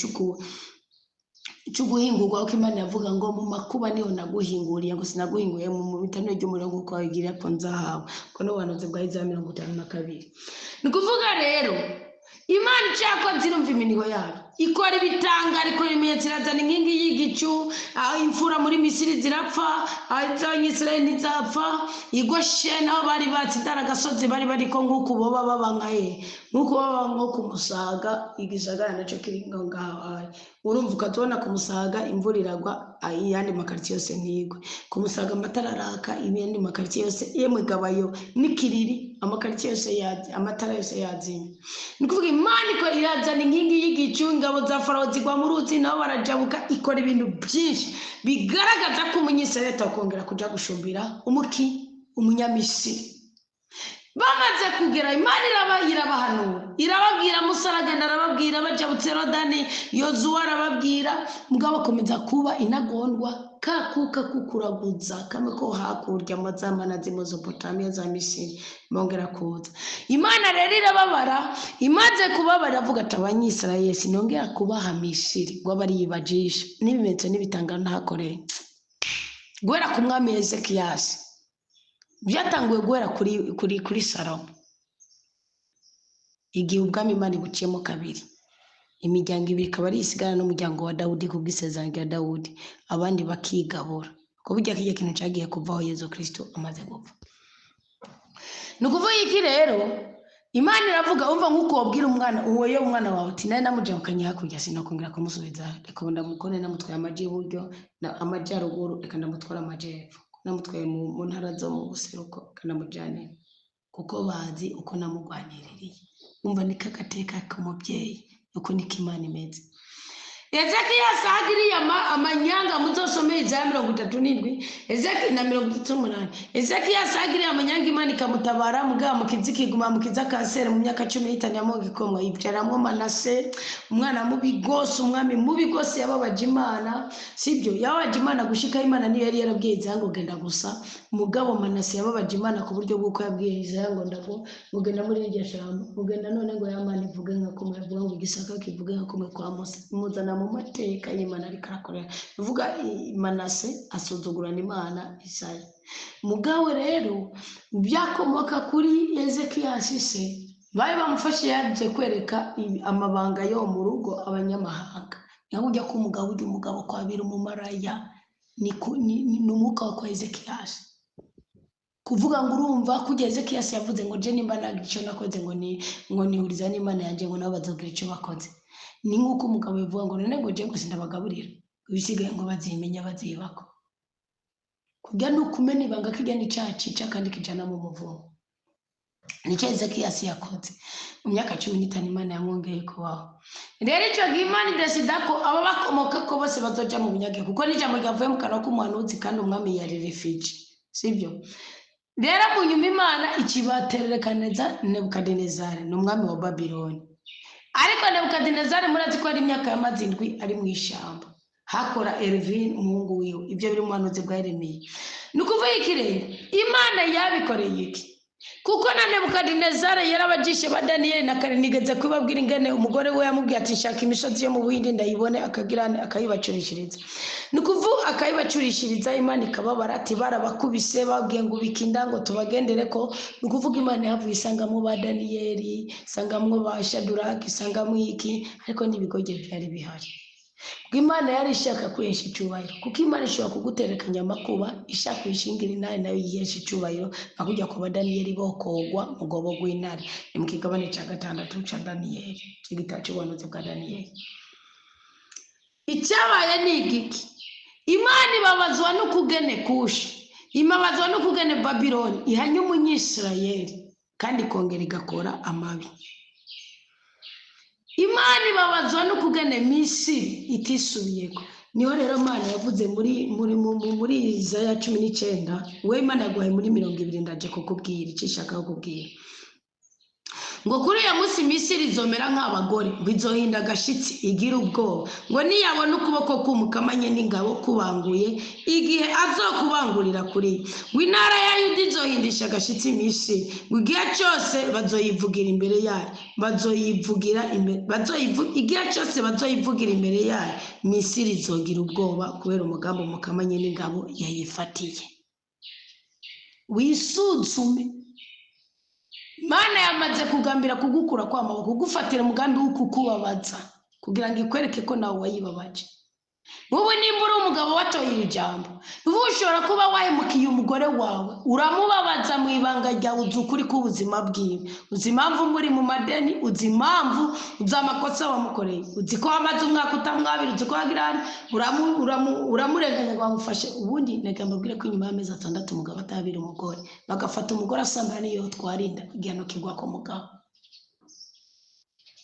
cy'uguhingurwa. Uko Imana yavuga ngo mu makuba niho naguhinguriye ngo sinaguhinguye mu bitano by'umuriro nguko wagira ko nzahawe ko no wanoze bwa Isaya 52. Ni kuvuga rero Imana cyako zirumva iminiho yayo ikora ibitangaro ikora ibimenyetso irazana inkingi y'igicu. Imfura muri Misiri zirapfa, Abanyisirayeli ntizapfa. Gosheni aho bari batsidara agasozi bari bariko nk'uko boba babangaye nk'uko baba nko kumusaga. Igisagara naco kiri ngaho urumva ukatubona kumusaga imvura iragwa ayandi makaritiye yose ntigwe. Kumusaga amatara araka ibindi makaritiye yose yemwe gabayo nikiriri amakaritiye yose yazi amatara yose yazimye. Ni kuvuga Imana ko irazana inkingi y'igicu. Ingabo za Farawo zigwa mu ruzi nabo barajabuka. Ikora ibintu byinshi bigaragaza ko umunyisirayeli atakongera kuja gushumbira umunyamisiri. Bamaze kugera Imana irabahanura irababwira Musa aragenda arababwira bajabutse Yorodani. Yozuwa arababwira mugabo komeza kuba inagondwa kakuka kukuraguza kamwe ko hakurya mazamana z'Imesopotamiya za Misiri bongera kuza. Imana rero irababara. Imaze kubabara avuga ati Abanyisirayeli sinongera kubaha Misiri ngo bariyibajisha n'ibimenyetso n'ibitangano ntakoreye. Guhera ku mwami Ezekiyasi byatanguye guhera kuri Salomo. Igihe ubwami Imana buciyemo kabiri, imiryango ibiri ikaba ari isigana n'umuryango wa Dawudi kubw'isezerano rya Dawudi, abandi bakigabura. Ko burya kijya kintu cyagiye kuvaho Yesu Kristo amaze gupfa. Ni kuvuga iki rero Imana iravuga umva nk'uko wabwira umwana uwoye umwana wawe uti naye namujyakanye hakurya sinakongera kumusubiza. Reka ndamukone namutwaye amaji y'uburyo na amajyaruguru, reka ndamutwara amajyepfo, namutwaye mu ntara zo mu buseruko kanamujyane kuko bazi uko namugwaniririye. Umva ni kakateka k'umubyeyi uko niko Imana imeze. Ezekiyasi agiriye amanyanga muzosomeye Isaya 37 Ezekiyasi na 38. Ezekiyasi agiriye amanyanga Imana ikamutabara mugabo mukizikiguma mukiza kanseri mu myaka 15 yamogikomwa ibyaramwo Manase umwana mubi gose umwami mubi gose yababaje Imana. Sibyo yababaje Imana gushika Imana niyo yari yarabwiye Isaya ngo genda gusa. Mugabo Manase yababaje Imana ku buryo bw'uko yabwiye Isaya ngo ndago mugenda muri iryo jambo mugenda none ngo Imana ivuge nka kumwe avuga ngo igisaka kivuge nka kumwe kwa Mose muzana mu mateka y'Imana ariko arakorera bivuga Manase asuzugurana Imana Isaya mugabo rero byakomoka kuri Ezekiyasi se bari bamufashe yaje kwereka amabanga yo mu rugo abanyamahanga naho ujya ku mugabo uri umugabo kwabira umumaraya ni umwuka wa Ezekiyasi kuvuga ngo urumva kugeze Ezekiyasi yavuze ngo je nimba nagico nakoze ngo nihuriza n'Imana yanje ngo nabo bazogira ico bakoze ni nkuko umugabo yavuga ngo none ngo je ngo sindabagaburira ibisigaye ngo bazimenya bazibako kujya nukumena ibanga kijya n'icacica kandi kijana mu muvumo nico Ezekiyasi yakoze mu myaka 15 Imana yamwongeye kubaho rero ico Imana idesida ko aba bakomoka ko bose bazoja mu bunyage kuko n'ijambo ryavuye mu kanwa k'umuhanuzi kandi umwami yari refugee sibyo rero kunyuma Imana ikibaterekaneza Nebukadinezari n'umwami wa Babiloni ariko Nebukadinezari murazi ko ari imyaka y'amazindwi ari mu ishamba hakora Elvin umuhungu wiwe ibyo biri mu hanuzi bwa Yeremiya nukuvuga ikirenge Imana yabikoreye iki kuko na Nebukadinezari yarabajishe ba Daniel na Karinigeze kubabwira ingene umugore we yamubwiye ati shaka imisozi yo mu Buhindi ndayibone akagirane akayibacurishiriza nukuvu akayibacurishiriza Imana ikababara ati barabakubise babwiye ngo bikinda ngo tubagendere ko nukuvuga Imana yavuye isangamwe ba Daniel isangamwe ba Shadrach isangamwe iki ariko nibigoge byari bihari Imana yari ishaka kwesha icubahiro kuko Imana ishobora kuguterekanya amakuba ishaka kwishingira intare nayo yiyesha icubahiro akujya kuba Daniel bokogwa mugobo gw'intare ni mu kigabane ca 6 ca Daniel cigitacu wanuze bwa Daniel icyabaye ni igiki Imana ibabazwa no kugene Kushi imabazwa no kugene Babiloni ihanye umunyisirayeli kandi kongera igakora amabi Imana ibabazwa no kugene Misiri itisubiyeko niho rero Imana yavuze muri Isaya 19 we Imana yaguhaye muri 20 ndaje kukubwira icishaka kukubwira ngo kuri ya musi Misiri izomera nk'abagore bizohinda gashitsi igira ubwoba ngo niyabona ukuboko kumukamanye n'ingabo kubanguye igihe azokubangurira kuri w'intara ya Yuda izohindisha gashitsi Misiri igihe cyose bazoyivugira imbere yayo igihe cyose bazoyivugira imbere yayo Misiri izogira ubwoba kubera umugambo mukamanye n'ingabo yayifatiye wisuzume Mana yamaze kugambira kugukura kwamaboko kugufatira umugambi w'ukukubabaza kugira ngo ikwereke ko nawe wayibabaje wowe nimba uri umugabo watoye ijambo ubu ushobora kuba wahemukiye umugore wawe uramubabaza mu ibanga ryawe uzi ukuri k'ubuzima bwiwe uzi impamvu muri mu madeni uzi impamvu uzi amakosa wamukoreye uzi ko wamaze umwaka utamwabira uzi ko wagirana uramurenganya ngo wamufashe ubundi nega mbabwire ko inyuma y'amezi 6 umugabo atabira umugore bagafata umugore asambana niyo twarinda igihano kigwa ko mugabo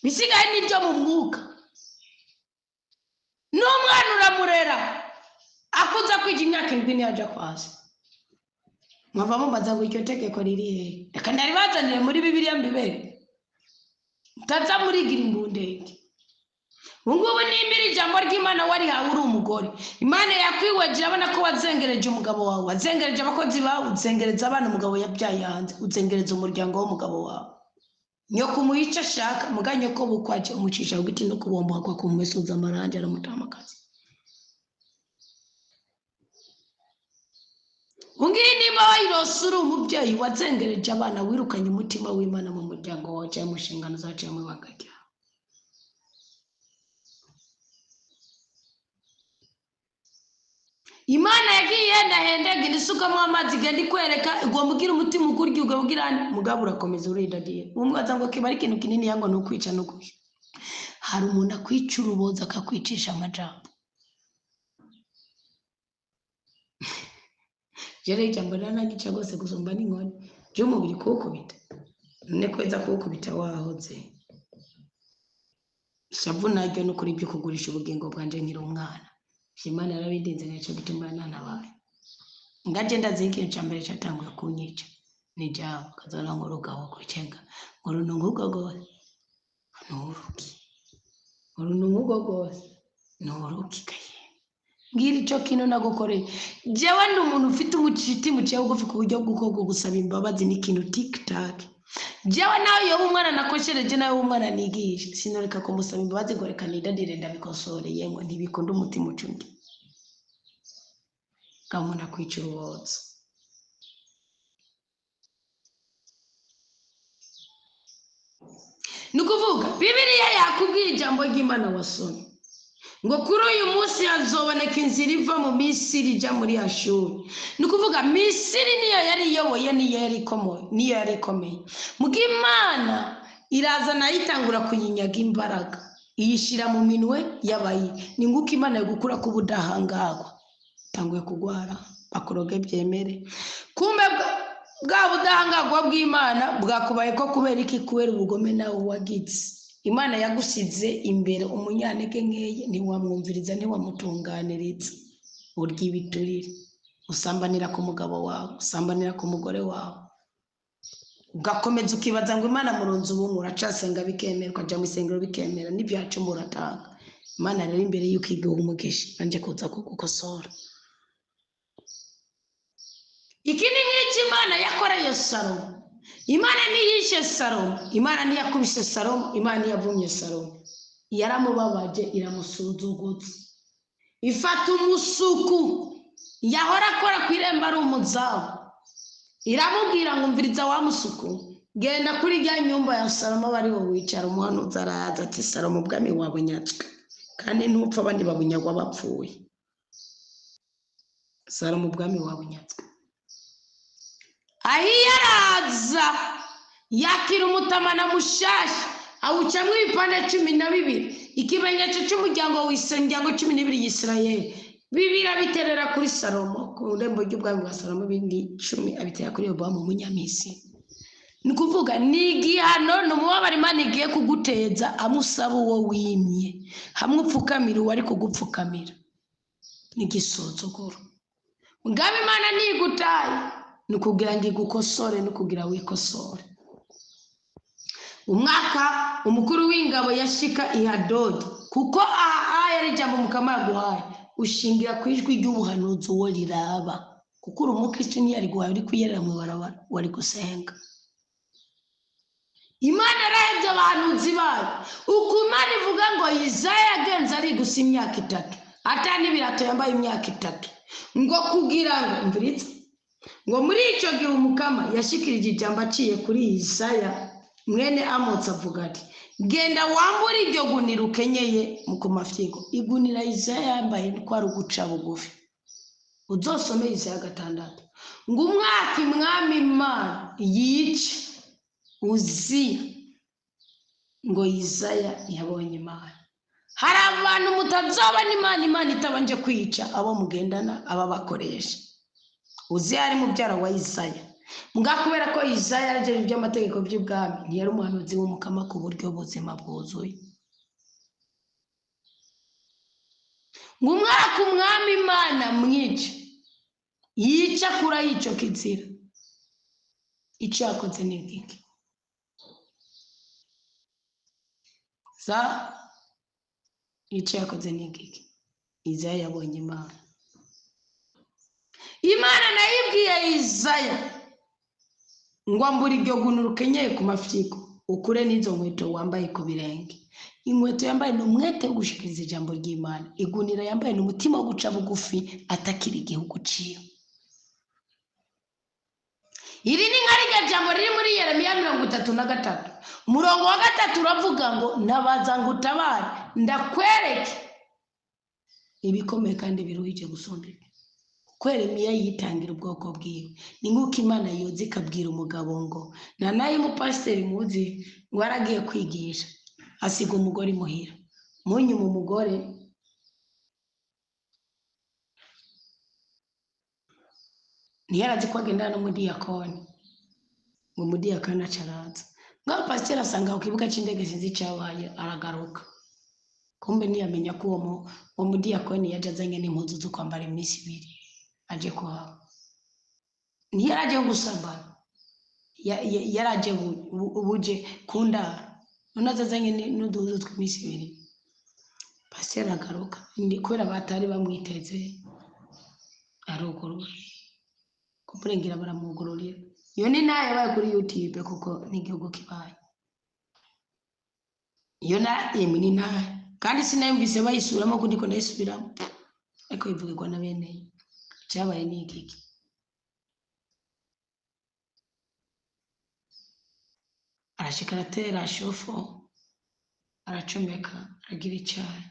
bisigaye n'ibyo mu mwuka n'umwana uramurera akuza kwija imyaka 7 yaje kwaza mwava mumbaza ngo icyo tegeko riri he reka ndaribazanire muri Bibiliya mbibere mutaza murigira imbundenge ubungubu nimbira ijambo ry'Imana wari hawe uri umugore Imana yakwiwegira abona ko wazengereje umugabo wawe wazengereje abakozi bawe uzengereza abana umugabo yabyaye hanze uzengereza umuryango w'umugabo wawe nyoko muyica shaka muganye ko bukwaje umucisha ugiti no kubomba kwa kumusuza amaranje aramutamakazi ungini bayirosura umubyeyi wazengereje abana wirukanye umutima w'Imana mu muryango wawe cyangwa mushingano zaciye mu bagajya Imana yagiye ndahendega ndisukamwe amazi genda ikwereka igomba ugira umutima ukurya ugabugira mugabo urakomeza uridadiye umwaza ngo kibari ikintu kinini yango no kwica no gushya hari umuntu akwica uruboza akakwicisha amajambo jere ijambo ranagica gose gusumba n'inkoni je umubiri kukubita ne kweza kukubita wahoze shavu naryo no kuri byo kugurisha ubugingo bwanje nkiri umwana Imana yarabindinze n'icyo gituma nanabaye ngaje ndazikintu cyambere cyatanguye kunyica ni jaho kazana ngo rugaho kucenga ngo runungugo gose nuruki kaye ngira ico kino nagukoreye jewe ndi umuntu ufite umuciti muciye ugufi ku buryo bw'uko gusaba imbabazi n'ikintu TikTok jewe nawe yoba umwana nakoshereje nawe umwana nigisha sinoreka kumusaba imbabazi ngo reka nidadire ndabikosore yemwe ntibikunda umutima ucundi kamuna kwica urubozo. Nukuvuga Bibiliya yakubwiye ijambo ry'Imana wasomye ngo kuri uyu munsi hazoboneka inzira iva mu Misiri ija muri Ashuri. Nukuvuga Misiri niyo yari iyoboye niyo yari ikomeye muga Imana irazana yitangura kuyinyaga imbaraga iyishira mu minwe y'abayi. Ni nguko Imana yagukura ku budahangagwa tanguye kugwara bakoroge byemere kumbe bwa budahangagwa bw'Imana bwakubaye ko kubera iki kubera ubugome nawe wagize. Imana yagusize imbere umunyantege nkeye ntiwamwumviriza ntiwamutunganiriza urya ibiturire usambanira ku mugabo wawe usambanira ku mugore wawe ugakomeza ukibaza ngo Imana murunze ubumwe uracasenga bikemera ukaja mu isengero bikemera n'ibyacu muratanga. Imana rero imbere yuko igihe umugisha anje kuza kugukosora. Iki ni nk'iki Imana yakoreye Salomo. Imana ntiyishe Salomo, Imana ntiyakubise Salomo, Imana ntiyavumye Salomo, yaramubabaje iramusuzuguza ifata umusuku yahora akora ku irembo ari umuzamu iramubwira ngo umviriza wa musuku genda kuri rya nyumba ya Salomo bari wo wicara umuhanuzi araza ati Salomo ubwami wabunyatswe kandi ntupfa abandi babunyagwa bapfuye. Salomo ubwami wabunyatswe ahiyaraza yakira umutamana mushasha awucamwe ibipande 12 ikimenyetso cy'umuryango w'isengero 12 y'Isirayeli bibira biterera kuri Salomo ku rembo ry'ubwami bwa Salomo bindi 10 abitera kuri Yobowamu umunyamisiri. Nukuvuga nigihano n'umubabaro Imana igiye kuguteza amusaba uwo wimye hamwe upfukamira uwo ari kugupfukamira n'igisuzuguro. Mugabe Imana nigutaye nukugira ngo igukosore nukugira wikosore. Umwaka umukuru w'ingabo yashika ihadodi kuko aha yari jambo mukama yaguhaye ushingira kwijwi ry'ubuhanuzi uwo riraba kuko uri umukristo ntiyari guhaye uri kwiyerera mu barabara wari gusenga. Imana yarahebye abahanuzi bayo uko Imana ivuga ngo Yesaya yagenze ari gusa imyaka 3 atani birato yambaye imyaka 3 ngo kugira ngo mviritse ngo muri ico gihe umukama yashikirije ijambo aciye kuri Yesaya mwene Amosi avuga ati genda wambura iryo gunira ukenyeye mu kumafyigo. Igunira Yesaya yambaye kwari uguca bugufi uzosome Yesaya 6 ngo umwaka Umwami Imana yice Uziya ngo Yesaya yabonye Imana. Hari abantu mutazoba n'Imana Imana itabanje kwica abo mugendana aba bakoresha. Uziya ari mubyara wa Yesaya mugakubera ko Yesaya araje iby'amategeko by'ubwami ntiyari umuhanuzi w'umukama ku buryo buzima bwuzuye. Ngumwaka Umwami Imana mwica yica kura yico kizira icyakoze n'igiki za icyakoze n'igiki Yesaya yabonye Imana. Imana nayibwiye Yesaya ngo ambura iryo gunura ukenyeye ku mafyigo ukure n'izo nkweto wambaye ku birenge. Inkweto yambaye n'umwete wo gushikiriza ijambo ry'Imana. Igunira yambaye n'umutima wo guca bugufi atakira igihugu ciyo. Iri ni nkariga jambo riri muri Yeremiya 33 umurongo wa 3 uravuga ngo nabaza ngo utabare ndakwereke ibikomeye kandi biruhije gusombera. Yeremiya yitangira ubwoko bwiwe ni nguko Imana yoze ikabwira umugabo ngo nanaye umupasiteri muzi ngo aragiye kwigisha asiga umugore muhira munyuma umugore ntiyarazi ko agenda no muri yakoni ngo muri yakana caraza ngo pasiteri asanga ku kibuga c'indege sinzi cyabaye aragaruka kumbe ntiyamenya ko uwo muri yakoni yajazanye n'impuzu zo kwambara iminsi 2 aje kwa ntiyaraje gusambana yaraje ubuje kundara unazazanye n'uduhuzu tw'iminsi 2 pasiteri agaruka ndi kwera batari bamwiteze arugurura kumurengera baramugururira iyo ni nayo yabaye kuri YouTube kuko n'igihugu kibaye iyo na ni nayo kandi sinayumvise bayisuramo kuko ndiko ndayisubiramo ariko bivugirwa na bene cyabaye n'igiki arashika aratera shofo aracomeka aragira icyayi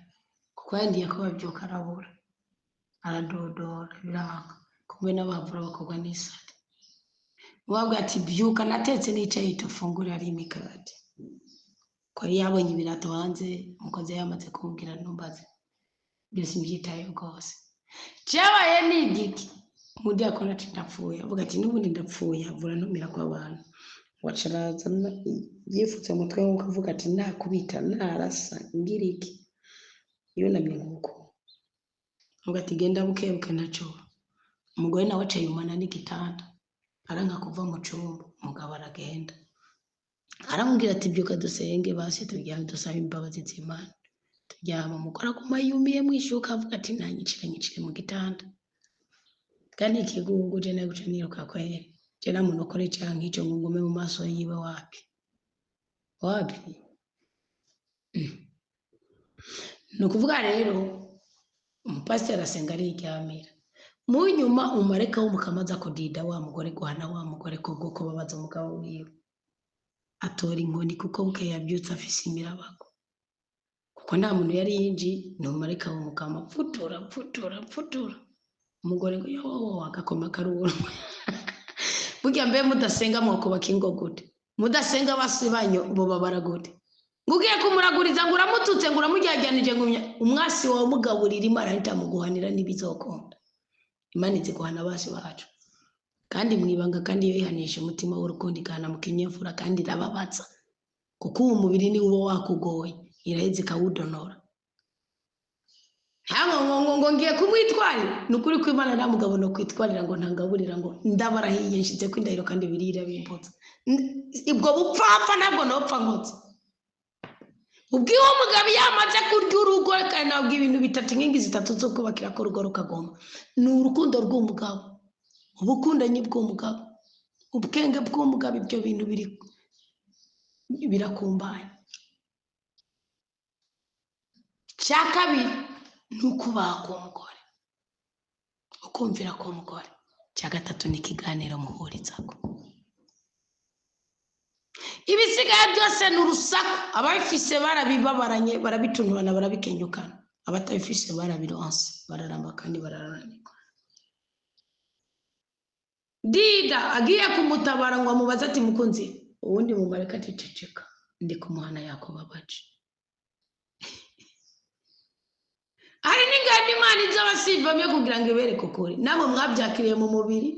kuko yandiye ko babyuka arabura aradodora biranga kumwe n'abavura bakogwa n'isari wabwa ati byuka natetse n'icyayi tufungura ari imikati ko yabonye ibirato hanze mukoze yamaze kumbwira numbaze byose mbyitaye rwose cyabaye n'igiki mudi akora ati ndapfuye avuga ati n'ubundi ndapfuye avura numira kw'abantu wacaraza yifutse mutwe nkuko avuga ati nakubita narasa ngiriki iyo namye nguko avuga ati genda bukebuke naco umugore nawe acaye umana n'igitanda aranga kuva mu cyumba umugabo aragenda aramubwira ati byuka dusenge basi turyame dusaba imbabazi z'Imana turyama umugore aguma yumiye mwishuka avuga ati nyicire mu gitanda kandi ikigugu je naguca niruka kwere je namunokore cyangwa icyo ngume mu maso yiwe wapi no kuvuga rero umupasiteri asenga ari iryamira mu nyuma umareka w'umukamaza kudida wa mugore guhana wa mugore ko babaza umugabo wiwe atora inkoni kuko buke yabyutse afise imirabago kuko nta muntu yari yinji no mareka w'umukama pfutura umugore ngo yo agakoma karuro burya mbe mudasenga mwoko bakingo gute mudasenga basibanyo bo babara gute ngugiye kumuraguriza ngo uramututse ngo uramujyajyanije ngo umwasi wawe mugaburira Imana ahita muguhanira n'ibizokunda Imana izi guhana basi bacu kandi mwibanga kandi iyo yihanisha umutima w'urukundo ikana mukinyefura kandi irababaza kuko uwo mubiri ni uwo wakugoye iraheze ikawudonora ngo ngiye kumwitwarira nukuri ko Imana nta mugabo no kwitwarira ngo ntangaburira ngo ndabarahiye nshize ko indahiro kandi birira bimpotse ibwo bupfapfa ntabwo nopfa nkotse ubwiwo mugabo yamaze kurya urugo kandi nabwo ibintu bitatu inkingi zitatu zo kubakira ko urugo rukagoma ni urukundo rw'umugabo ubukundanyi bw'umugabo ubwenge bw'umugabo ibyo bintu birakumbanye cya kabiri nukubaha k'umugore ukumvira k'umugore cya gatatu ni ikiganiro muhurizako ibisigaye byose ni urusaku ababifise barabibabaranye barabitunurana barabikenyukana abatabifise barabironse bararamba kandi bararanirwa dida agiye kumutabara ngo amubaze ati mukunzi ubundi mumareka ticeceka ndi kumuhana yakobabaje ari n'ingandi Imana izabasivamye kugira ngo ibereke ukuri namwe mwabyakiriye mu mubiri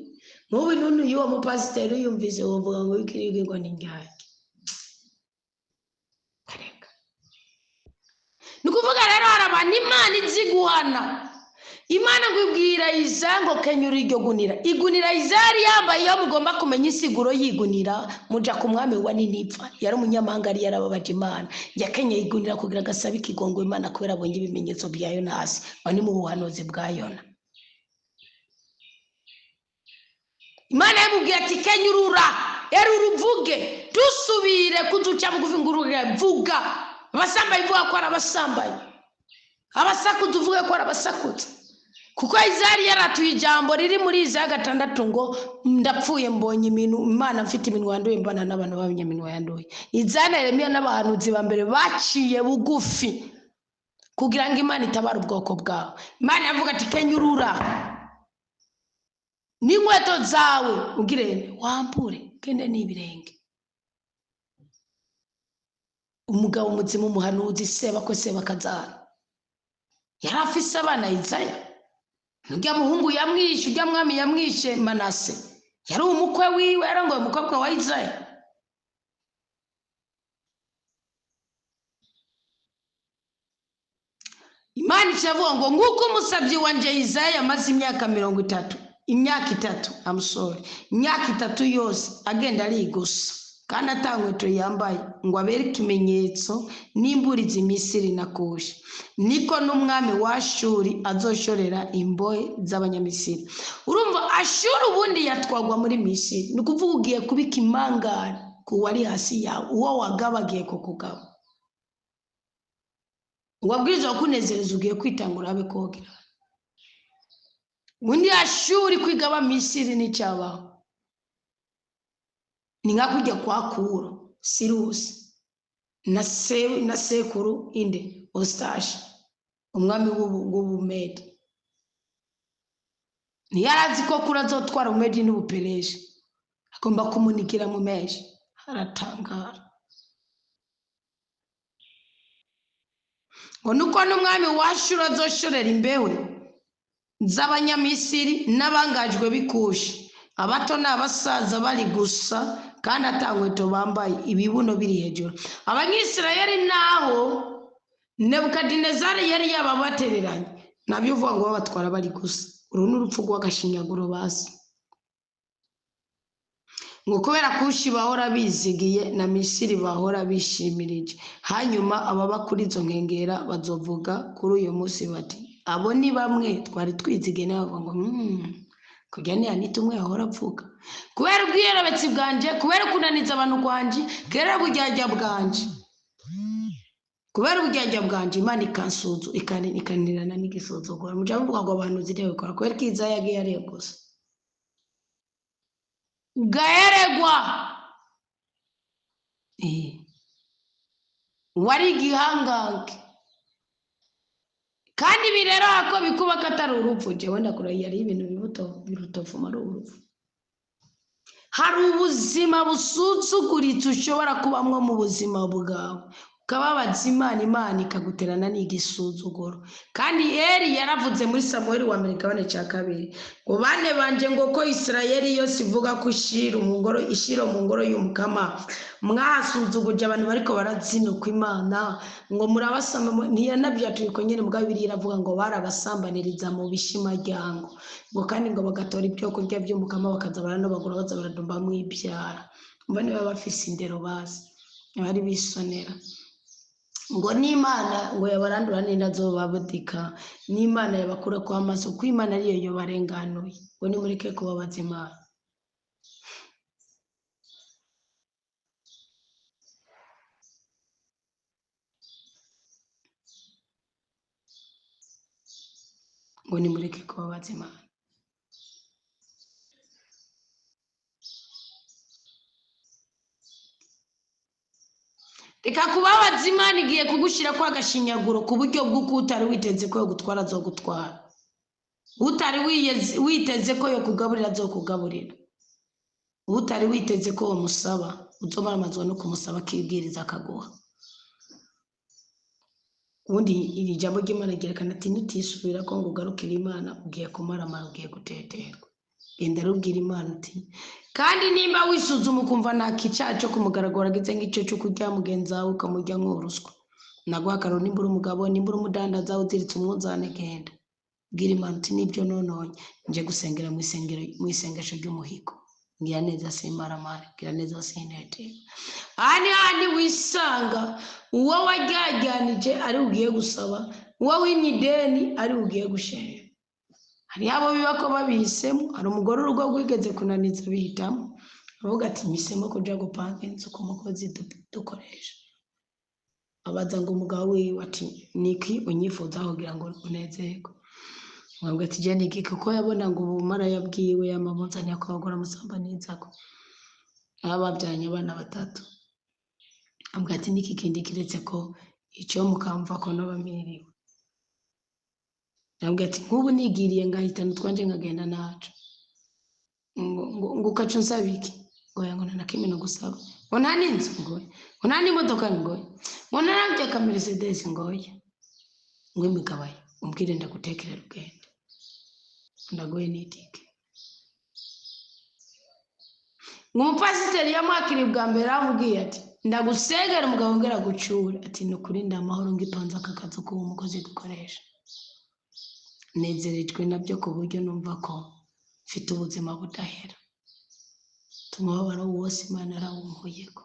nk'ubu nunu y'uwo mupasiteri yumvise wovuga ngo wikirige ngo ni njyake ni kuvuga rero hari abantu Imana izi guhana Imana ngo ibwira izango kenyura iryo igunira izari yambaye iyo mugomba kumenya isiguro yigunira muja ku mwami wa Ninipfa yari umunyamahanga ari yarababaje Imana yakenye igunira kugira gasabe ikigongo Imana kubera abonye ibimenyetso bya Yonasi bani mu buhanuzi bwa Yona Imana yamubwiye ati kenyurura uruvuge dusubire kuduca bugufi ngurure vuga abasambaye vuga ko arabasambaye abasakuza uvuge ko arabasakutse kuko Izari yaratuye ijambo riri muri Izaya 6 ngo ndapfuye mbonye Imana mfite iminwa yanduye mbana n'abantu b'abanyaminwa yanduye Izana Yeremiya n'abahanuzi ba mbere baciye bugufi kugira ngo Imana itabara ubwoko bwawe Imana yavuga ati kenyurura n'inkweto zawe ugirene wampure kende n'ibirenge umugabo muzimu umuhanuzi seba ko seba kazana yarafise abana Izaya nujya muhungu yamwishe ujya mwami yamwishe Manase yari umukwe wiwe yarangoye umukobwa wa Izaya Imana icyavuga ngo nguko umusabyi wanje Izaya amaze imyaka 30 imyaka 3 imyaka 3 yose agenda ari gusa kandi atankweto yambaye ngo abere ikimenyetso n'imburizi Misiri na Kushi, niko n'umwami wa Ashuri azoshorera imbohe z'abanyamisiri. Urumva Ashuri ubundi yatwagwa muri Misiri, ni ukuvuga ugiye kubika imangara ku wari hasi yawe, uwo wagabagiye ku kugaba. Wabwirizwa kunezereza ugiye kwitangura abe kogera. Undi Ashuri kwigaba Misiri n'icyabaho. Ni nka kujya kwa Kuro, Sirusi na sekuru inde Ostashi, umwami w'Ubumedi. Ntiyarazi ko Kuro azotwara Umedi n'Ubupereshi, agomba kumunikira mu meshi. Haratangara ngo nuko n'umwami wa Ashuri azoshorera imbeho z'abanyamisiri n'abangajwe bikushi, abato n'abasaza bari gusa kandi atankweto bambaye, ibibuno biri hejuru. Abanyisirayeli naho Nebukadinezari yari yababatereranye, nabyo uvuga ngo babatwara bari gusa. Uru n'urupfu rw'agashinyaguro basi, ngo kubera Kushi bahora bizigiye na Misiri bahora bishimirije. Hanyuma ababa kuri izo nkengera bazovuga kuri uyu munsi bati, abo ni bamwe twari twizigiye. N'abavuga ngo kujya ni anita umwe ahora avuga, kubera ubwiyerebetsi bwanje, kubera kunaniza abantu kwanje, kubera ubujyajya bwanje, kubera ubujyajya bwanje Imana ikansuzu ikanirana n'igisuzugura. Muja muvuga ngo abantu ziriwe bikora, kubera kiza yagiye ari gusa gaeregwa wari igihangange. Kandi birero hako bikuba katari urupfu, jewe ndakurahiye ari ibintu birutofuma ari urupfu. Hari ubuzima busuzuguritse ushobora kubamwo mu buzima bwawe, ukababaza Imana ikaguterana n'igisuzuguro. Kandi Eli yaravuze muri Samueli wa mbere kabane cya kabiri ngo bane banje ngo ko Isirayeli yose ivuga ko ishiro mu ngoro y'Umukama mwasuzuguje abantu bariko barazinuka Imana, ngo murabasama. Ntiyanabyatumye ko nyene mugabo Bibiliya iravuga ngo barabasambaniriza mu bishimajyango, ngo kandi ngo bagatora ibyo kurya by'Umukama bakaza baranobagura baza baradumba mu ibyara. Mbone baba bafise indero bazi bari bisonera ngo n'Imana ngo yabarandura n'inda zobabudika, n'Imana yabakura kwa maso, ko Imana ariyo yo barenganuye. Ngo nimureke kubabaza Imana. Ngo nimureke kubabaza Imana. Reka kubabaza Imana igiye kugushira kwa gashinyaguro ku buryo bw'uko utari witeze ko yo gutwara zo gutwara, utari witeze ko yo kugaburira zo kugaburira, utari witeze ko wo musaba uzomara amazwa no kumusaba kibwiriza akaguha. Ubundi iri jambo ry'Imana ryerekana ati nutisubira ko ngo ugarukira Imana ugiye kumaramara, ugiye guteterwa. Genda rubwira Imana uti, kandi nimba wisuzuma ukumva nta kicaha cyo kumugaragara agize nk'icyo cyo kurya mugenzi wawe ukamurya nk'uruswa, naguha akaroro. Nimba uri umugabo, nimba uri umudandaza uziritse umwuzane, genda bwira Imana uti nibyo nononye, nje gusengera mu isengesho ry'umuhigo. Ngira neza simbaramare, ngira neza sinteterwa. Ani wisanga uwo wajyajyanije ari ugiye gusaba, uwo winyideni ari ugiye gushera. Hari abo biba ko babihisemo. Hari umugore urugo rwigeze kunaniza bihitamo, avuga ati misemo kuja gupanga inzu ku mukozi dukoresha. Abaza ngo umugabo wiwe ati niki unyifuza kugira ngo unezerwe. Avuga ati je niki, kuko yabona ngo ubumara yabwiwe yamamuzanya ko bagora musambaniza ko ababyanye abana batatu. Avuga ati niki kindi kiretse ko icyo mukamva ko nabamiriwe. Avuga ati nk'ubu nigiriye ngahitana twanje nkagenda naco, ngo ukacu nsabiki ngo nanakime no gusaba, ngo nta n'inzu ngoye, ngo nta n'imodoka ngoye, ngo narabye ka Mercedes ngoye, ngo imigabaya umbwire ndagutekerera ugende ndagoye n'itike. Ngo umupasiteri yamwakiriye bwa mbere amubwiye ati ndagusengera umugabo ngera gucura, ati nukuri ndamahoro ngipanza akakazi ko umukozi dukoresha. Nezerejwe nabyo ku buryo numva ko mfite ubuzima budahera. umubabaro wose Imana yarawumuhuyeko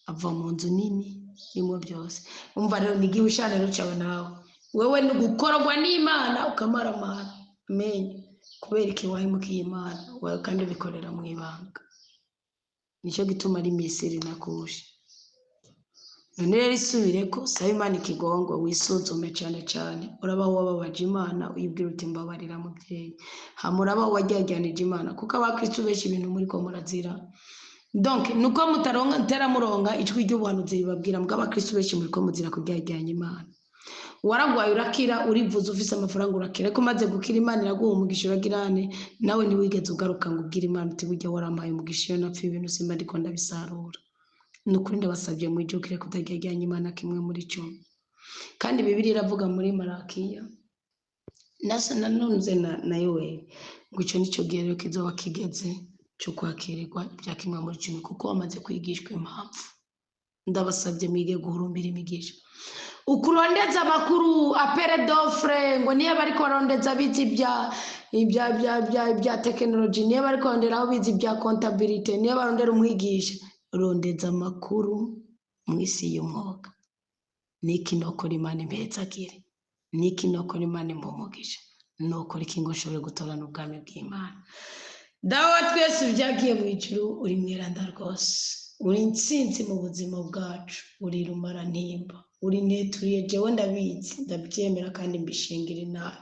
ava mu nzu nini irimo byose. Umva rero ni igishushanyo cyawe nawe wewe ni gukorwa n'Imana ukamaramara amenye kubera iki wahemukiye Imana wawe kandi bikorera mu ibanga. Nicyo gituma ari Misiri nakushe. None rero isubireko saba Imana ikigongo wisuzume cyane cyane uraba wababaje Imana uyibwira uti mbabarira mubyeyi hamuraba wajyajyanije Imana kuko abakristo benshi ibintu muri ko murazira. Donc nuko mutaronga nteramuronga ijwi ry'ubuhanuzi ribabwira mbwa abakristo benshi muri ko muzira kujyajyanya Imana. Waragwaye urakira urivuza ufise amafaranga urakira ko maze gukira Imana iraguha umugisha uragirane nawe ntiwigeze ugaruka ngo ubwire Imana uti burya warampaye umugisha iyo napfa ibintu simba ndiko ndabisarura. Nukuri ndabasabye mwijukire kutajyajyanya Imana kimwe muri cyo. Kandi Bibiliya iravuga muri Malakiya nasa nanonze na Yoeli ngo icyo nicyo gihe kizoba kigeze cyo kwakirirwa ibya kimwe muri cyo kuko wamaze kwigishwa impamvu. Ndabasabye mwige guhurumbira imigisha. Ukurondeza amakuru apere d'offre ngo niyo bariko barondeza bizi bya technology niyo bariko baronderaho bizi bya comptabilité niyo barondera umwigisha rondeza amakuru mu isi y'umwuga. Niki nokora Imana impezagire niki nokora Imana impumugisha nokora iki ngo nshobore gutorana ubwami bw'Imana. Dawa twese byagiye mu ijuru uri mweranda rwose uri intsinzi mu buzima bwacu uri rumara ntimba uri neturiye jewe ndabizi ndabyemera kandi mbishingira nawe.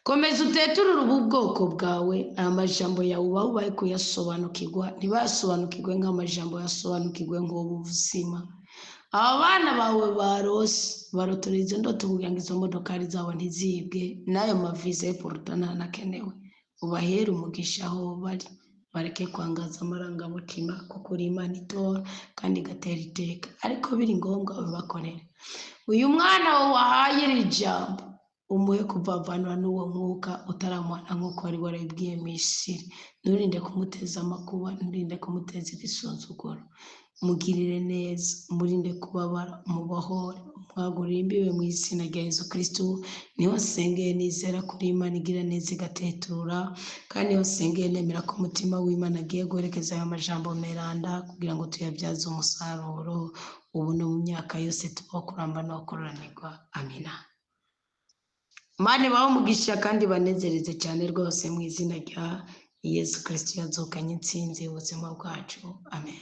Komeza uteturure ubu bwoko bwawe amajambo yawe ubaye kuyasobanukirwa ntibasobanukirwe nk'amajambo yasobanukirwe nk'ubuzima. Abana bawe barose barotoreze ndoto kugira ngo izo modokari zabo ntizibwe nayo mavize y'Portana nakenewe ubahera umugisha aho bari bareke kwangaza amarangamutima kuko uri Imana itora kandi igatera iteka ariko biri ngombwa ubibakorere. Uyu mwana wahaye iri jambo umuhe kuvavanura n'uwo mwuka utaramwana nk'uko wari warabibwiye Misiri. Nturinde kumuteza amakuba nturinde kumuteza igisuzuguro mugirire neza murinde kubabara mubahore mwagurira imbibe mu izina rya Yesu Kristo. Niho sengeye nizera kuri Imana igira neza igatetura kandi niho sengeye nemera ko umutima w'Imana agiye guherekeza aya majambo meranda kugira ngo tuyabyaze umusaruro ubu no mu myaka yose tubaho kuramba no kuranirwa. Amina. Mane baho umugisha kandi banezereze cyane rwose mu izina rya Yesu Kristo yazukanye intsinzi ubuzima bwacu. Amen.